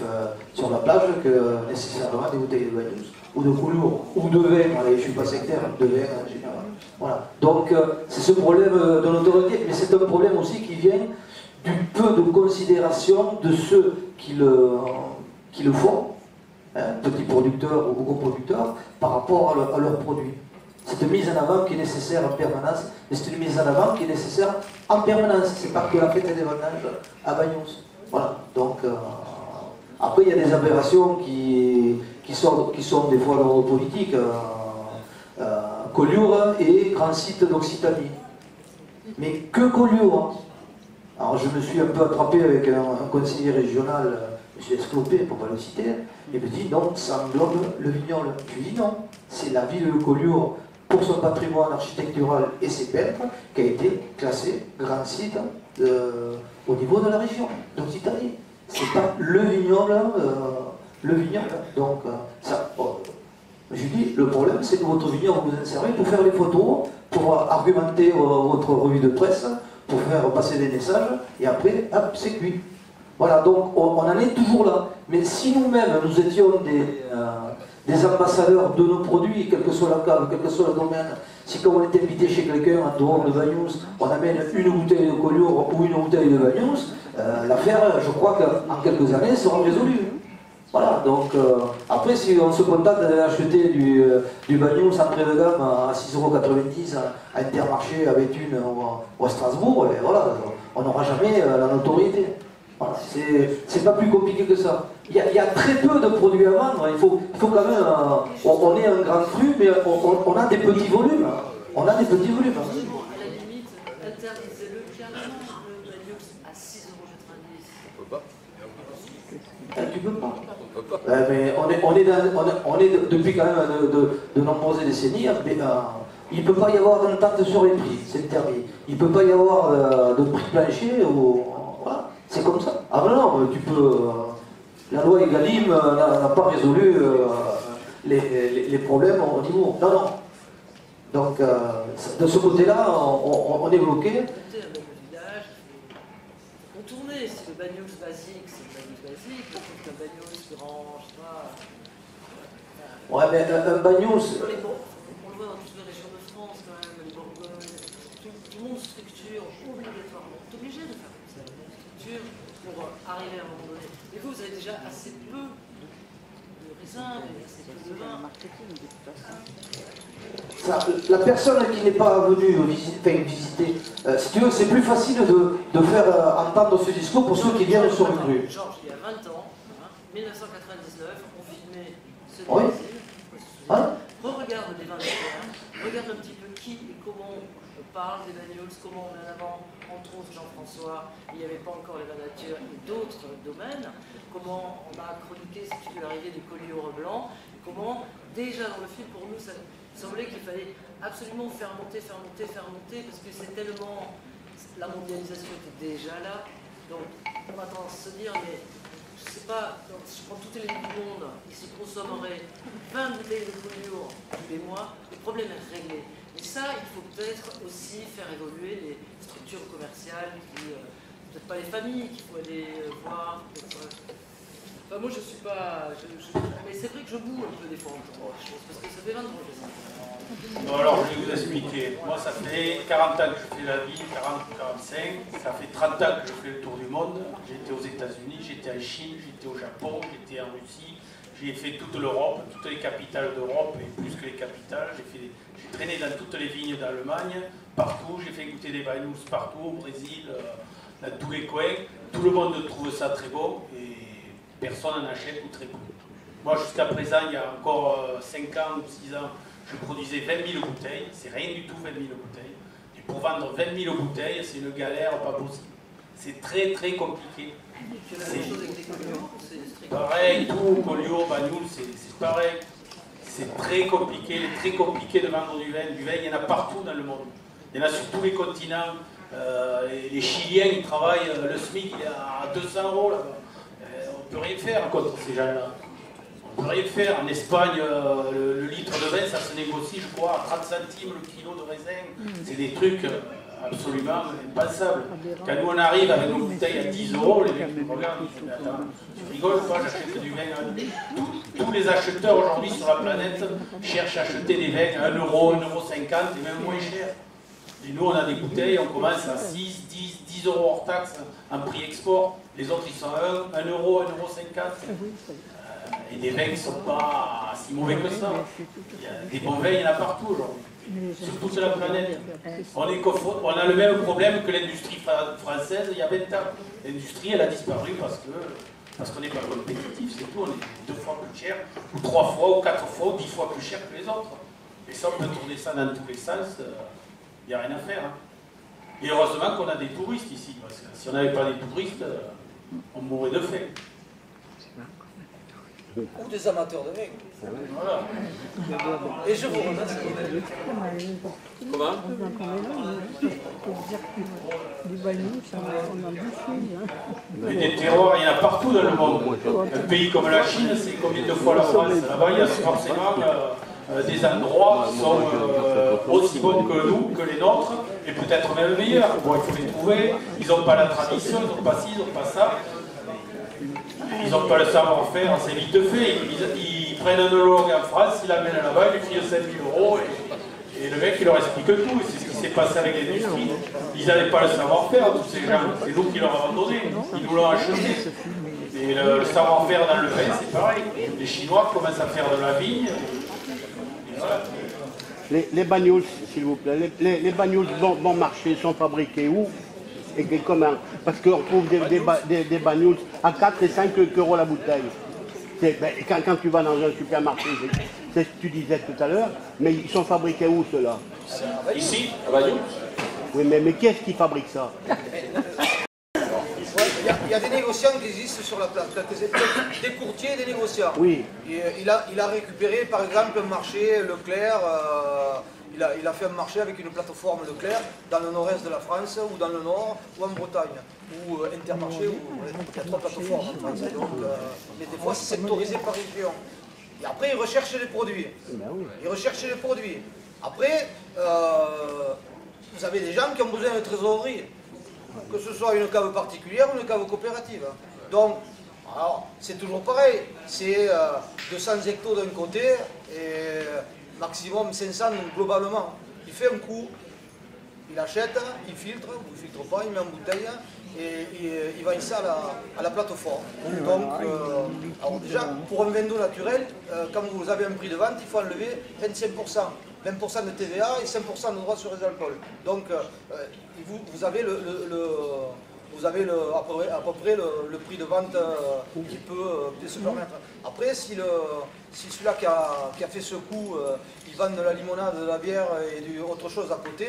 Speaker 3: sur la plage que nécessairement des bouteilles de Bayous
Speaker 15: ou de coulure, ou de vin, allez, je ne suis pas sectaire, de vin en général. Voilà. Donc c'est ce problème de notoriété, mais c'est un problème aussi qui vient du peu de considération de ceux qui le font, hein, petits producteurs ou gros producteurs, par rapport à leurs produits. C'est une mise en avant qui est nécessaire en permanence, mais c'est une mise en avant qui est nécessaire en permanence. C'est pas que la fête des vendanges à Bagnols. Voilà. Donc après il y a des aberrations qui sont des fois dans la politique. Collioure et grand site d'Occitanie. Mais que Collioure. Alors je me suis un peu attrapé avec un conseiller régional, M. Esclopé, pour ne pas le citer, il me dit non, ça englobe le Vignoble. Je lui dis non, c'est la ville de Collioure pour son patrimoine architectural et ses peintres qui a été classé grand site au niveau de la région d'Occitanie. C'est pas le Vignoble, Donc ça. Je lui dis, le problème c'est que votre vignoble vous en servez pour faire les photos, pour argumenter votre revue de presse, pour faire passer des messages, et après, hop, c'est cuit. Voilà, donc on en est toujours là. Mais si nous-mêmes, nous étions des ambassadeurs de nos produits, quel que soit la cave, quel que soit le domaine, si quand on est invité chez quelqu'un en dehors de Bagnols, on amène une bouteille de Collioure ou une bouteille de Bagnols, l'affaire, je crois qu'en quelques années, sera résolue. Voilà, donc après si on se contente d'acheter du Bagnols entrée de gamme à 6,90 € à Intermarché à Béthune ou à Strasbourg, et voilà, on n'aura jamais la notoriété. Voilà, c'est pas plus compliqué que ça. Il y a très peu de produits à vendre, il faut quand même, on est un grand cru, mais on a des petits volumes. On a des petits volumes.
Speaker 12: À la limite, interdisez-le carrément, le Bagnols à 6,90 €.
Speaker 8: On peut pas.
Speaker 15: Tu peux pas. Mais on est depuis quand même de nombreuses décennies, mais il ne peut pas y avoir d'entente sur les prix, c'est interdit. Il ne peut pas y avoir de prix plancher, voilà, c'est comme ça. Ah non, tu peux. La loi Egalim n'a pas résolu les problèmes au niveau. Non, non. Donc, de ce côté-là, on est bloqué.
Speaker 12: Contourner, c'est le Bagnols basique, c'est le Bagnols basique, le Bagnols qui range,
Speaker 15: Ouais, mais un Bagnols.
Speaker 12: On le voit dans toutes les régions de France quand même, les Bourgognes, tout le monde structure obligatoirement. On est obligé de faire comme ça, une structure pour arriver à un moment donné. Et vous avez déjà assez peu de raisins, assez peu de vin.
Speaker 15: La personne qui n'est pas venue visiter, si tu veux, c'est plus facile de faire entendre ce discours pour ceux qui viennent sur le cru.
Speaker 12: Georges, il y a 20 ans, 1999, on filmait ce
Speaker 15: oui.
Speaker 12: Re-regarde les vins d'Auvergne, regarde un petit peu qui et comment on parle des Bagnols, comment on met en avant, entre autres Jean-François, il n'y avait pas encore les vins nature et d'autres domaines, comment on a chroniqué, si tu veux, l'arrivée du Collioure blanc, comment déjà dans le film, pour nous, ça semblait qu'il fallait absolument faire monter, parce que c'est tellement... La mondialisation était déjà là, donc on a tendance à se dire, mais je ne sais pas, si je prends toutes les villes du monde, il se consommerait 20 bouteilles de Collioure tous les mois, le problème est réglé. Et ça, il faut peut-être aussi faire évoluer les structures commerciales, peut-être pas les familles qu'il faut aller voir. Enfin, moi, je suis pas... mais c'est vrai que je boue un peu des fois en temps, je pense, parce que ça fait 20 ans que je fais ça.
Speaker 9: Bon, alors, je vais vous expliquer. Moi, ça fait 40 ans que je fais la vie, 40 ou 45. Ça fait 30 ans que je fais le tour du monde. J'étais aux États-Unis, j'étais en Chine, j'étais au Japon, j'étais en Russie. J'ai fait toute l'Europe, toutes les capitales d'Europe, et plus que les capitales. J'ai traîné dans toutes les vignes d'Allemagne, partout. J'ai fait goûter des Bagnols partout, au Brésil, dans tous les coins. Tout le monde trouve ça très bon, et personne n'en achète ou très peu. Moi, jusqu'à présent, il y a encore 5 ans ou 6 ans, je produisais 20 000 bouteilles, c'est rien du tout 20 000 bouteilles. Et pour vendre 20 000 bouteilles, c'est une galère pas possible. C'est très très compliqué. C'est pareil, tout, Collioure, Bagnols, c'est pareil. C'est très compliqué, de vendre du vin. Du vin, il y en a partout dans le monde. Il y en a sur tous les continents. Les Chiliens, ils travaillent, le SMIC il est à 200 € là-bas. On ne peut rien faire contre ces gens-là. On ne peut rien faire. En Espagne, le litre de vin, ça se négocie, je crois, à 30 centimes le kilo de raisin. C'est des trucs absolument impensables. Quand nous on arrive avec nos bouteilles à 10 €, les mecs nous regardent, ils disent, attends, tu rigoles ou pas, j'achète du vin. Tous les acheteurs aujourd'hui sur la planète cherchent à acheter des vins à 1 euro, 1,50 € et même moins cher. Et nous, on a des bouteilles, on commence à 6, 10 € hors taxe en prix export. Les autres, ils sont à 1 euro, 1,50 €. Et des vins qui ne sont pas si mauvais que ça. Il y a des bons vins, il y en a partout aujourd'hui. Sur toute la planète. On a le même problème que l'industrie française il y a 20 ans. L'industrie, elle a disparu parce qu'on n'est pas compétitif, c'est tout. On est 2 fois plus cher, ou 3 fois, ou 4 fois, ou 10 fois plus cher que les autres. Et ça, on peut tourner ça dans tous les sens. Il n'y a rien à faire. Et heureusement qu'on a des touristes ici, parce que si on n'avait pas des touristes, on mourrait de faim.
Speaker 3: Ou des amateurs de vin.
Speaker 9: Voilà.
Speaker 3: Et je vous remercie.
Speaker 9: Comment? Et des terroirs, il y en a partout dans le monde. Un pays comme la Chine, c'est combien de fois la France? Là-bas, il y a forcément des endroits qui sont aussi bons que nous, que les nôtres, et peut-être même meilleurs. Bon, il faut les trouver. Ils n'ont pas la tradition, ils n'ont pas ci, ils n'ont pas ça. Ils n'ont pas le savoir-faire, c'est vite fait. Ils prennent un œnologue en France, ils l'amènent là-bas, ils lui filent 5 000 €, et le mec il leur explique tout. C'est ce qui s'est passé avec l'industrie. Ils n'avaient pas le savoir-faire, tous ces gens. C'est nous qui leur avons donné, ils nous l'ont acheté. Et le savoir-faire dans le vin, c'est pareil. Les Chinois commencent à faire de la vigne. Et voilà.
Speaker 16: Les bagnoles, s'il vous plaît, les bagnoles bon marché sont fabriqués où? Et comment? Parce qu'on trouve des bagnoles à 4 et 5 € la bouteille. Quand tu vas dans un supermarché, c'est ce que tu disais tout à l'heure, mais ils sont fabriqués où ceux-là?
Speaker 2: Ici, à Bagnols.
Speaker 16: Oui, mais qui est-ce qui fabrique ça?
Speaker 3: Il y a des négociants qui existent sur la place, des courtiers et des négociants.
Speaker 16: Oui.
Speaker 3: Et il a récupéré par exemple un marché Leclerc. Il a fait un marché avec une plateforme Leclerc dans le nord-est de la France, ou dans le nord, ou en Bretagne, ou Intermarché, où il y a 3 plateformes en France. Donc, mais des fois, c'est sectorisé par région. Et après, ils recherchent les produits. Ils recherchent les produits. Après, vous avez des gens qui ont besoin de trésorerie, que ce soit une cave particulière ou une cave coopérative. Donc, alors, c'est toujours pareil. C'est 200 hectos d'un côté et maximum 500 globalement. Il fait un coup, il achète, il filtre, ou il ne filtre pas, il met en bouteille et il vend ça à la plateforme. Donc, alors déjà, pour un vin d'eau naturel, quand vous avez un prix de vente, il faut enlever 25%. 20% de TVA et 5% de droits sur les alcools. Donc, vous avez à peu près le prix de vente qui peut se permettre. Après, si celui-là qui a fait ce coup, il vend de la limonade, de la bière et autre chose à côté,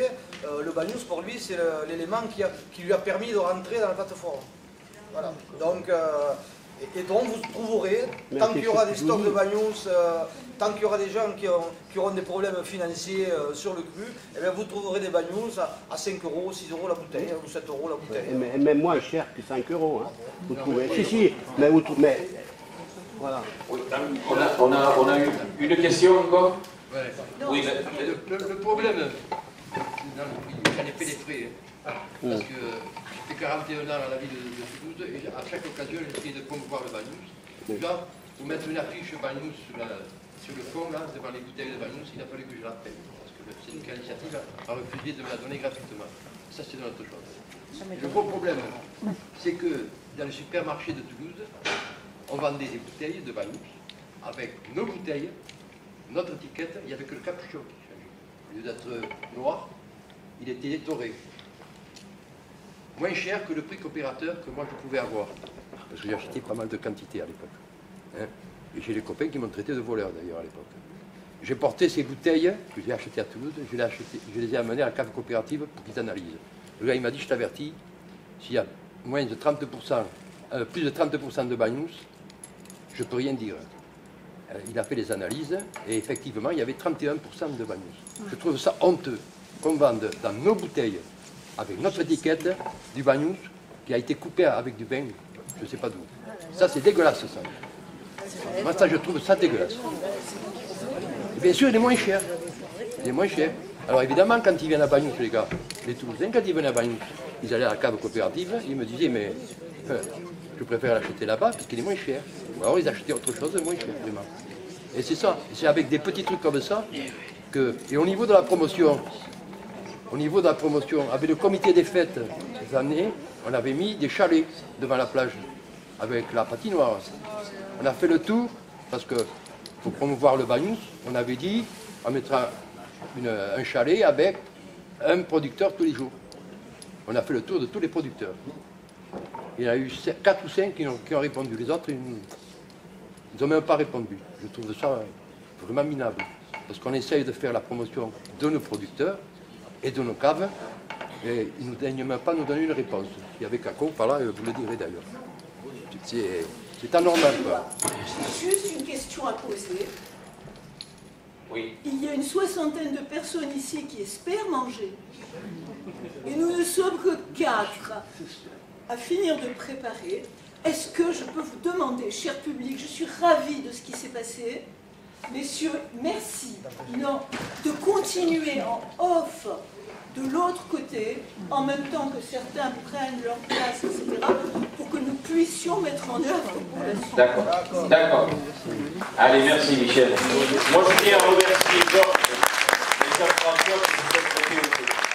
Speaker 3: le Bagnous, pour lui, c'est l'élément qui lui a permis de rentrer dans la plateforme. Voilà. Donc, et donc vous trouverez, tant qu'il y aura des stocks de Bagnous, tant qu'il y aura des gens qui auront des problèmes financiers sur le cru, eh bien vous trouverez des Bagnous à 5 €, 6 € la bouteille, ou 7 € la bouteille.
Speaker 16: Et même moins cher que 5 €. Hein. Vous trouvez. Si, mais vous trouvez. Mais, voilà.
Speaker 2: On a une question encore?
Speaker 17: Ouais.
Speaker 2: Oui,
Speaker 17: le problème, j'en ai fait les frais. Hein, parce que j'ai fait 41 ans à la ville de Toulouse et à chaque occasion j'ai essayé de promouvoir le Bagnous. Déjà, pour mettre une affiche Bagnous sur le fond, là, devant les bouteilles de Bagnous, il a fallu que je la paye. Parce que le syndicat initiative a refusé de me la donner gratuitement. Ça, c'est une autre chose. Le gros problème, c'est que dans le supermarché de Toulouse, on vendait des bouteilles de Bagnous avec nos bouteilles, notre étiquette, il n'y avait que le capuchon qui changeait. Au lieu d'être noir, il était doré. Moins cher que le prix coopérateur que moi je pouvais avoir. Parce que j'ai acheté pas mal de quantité à l'époque. Hein, et j'ai des copains qui m'ont traité de voleur d'ailleurs à l'époque. J'ai porté ces bouteilles que j'ai achetées à Toulouse, je les ai amenées à la cave coopérative pour qu'ils analysent. Le gars il m'a dit, je t'avertis, s'il y a moins de 30%, plus de 30% de Bagnous, je ne peux rien dire. Il a fait les analyses et effectivement il y avait 31% de Bagnous. Je trouve ça honteux qu'on vende dans nos bouteilles, avec notre étiquette, du Bagnous qui a été coupé avec du vin, je ne sais pas d'où. Ça c'est dégueulasse ça. Moi ça je trouve ça dégueulasse. Et bien sûr il est moins cher. Il est moins cher. Alors évidemment quand ils viennent à Bagnous les gars, les Toulousains quand ils venaient à Bagnous, ils allaient à la cave coopérative, ils me disaient mais je préfère l'acheter là-bas parce qu'il est moins cher. Ou alors ils achetaient autre chose moins cher vraiment. Et c'est ça, c'est avec des petits trucs comme ça que... Et au niveau de la promotion, avec le comité des fêtes des années, on avait mis des chalets devant la plage, avec la patinoire. On a fait le tour, parce que pour promouvoir le Bagnous, on avait dit, on mettra un chalet avec un producteur tous les jours. On a fait le tour de tous les producteurs. Il y en a eu 4 ou 5 qui ont répondu. Les autres, ils n'ont même pas répondu. Je trouve ça vraiment minable. Parce qu'on essaye de faire la promotion de nos producteurs et de nos caves, et ils ne daignent même pas nous donner une réponse. Il y avait Caco, par là, vous le direz d'ailleurs. C'est anormal, quoi.
Speaker 1: Juste une question à poser.
Speaker 2: Oui.
Speaker 1: Il y a une 60aine de personnes ici qui espèrent manger. Et nous ne sommes que 4 à finir de préparer. Est-ce que je peux vous demander, cher public, je suis ravie de ce qui s'est passé. Messieurs, merci. Non, de continuer en off de l'autre côté, en même temps que certains prennent leur place, etc., pour que nous puissions mettre en œuvre pour la suite.
Speaker 2: D'accord, d'accord. Allez, merci Michel. Moi je tiens à remercier Georges et Jean-François qui se sont prêtés au jeu.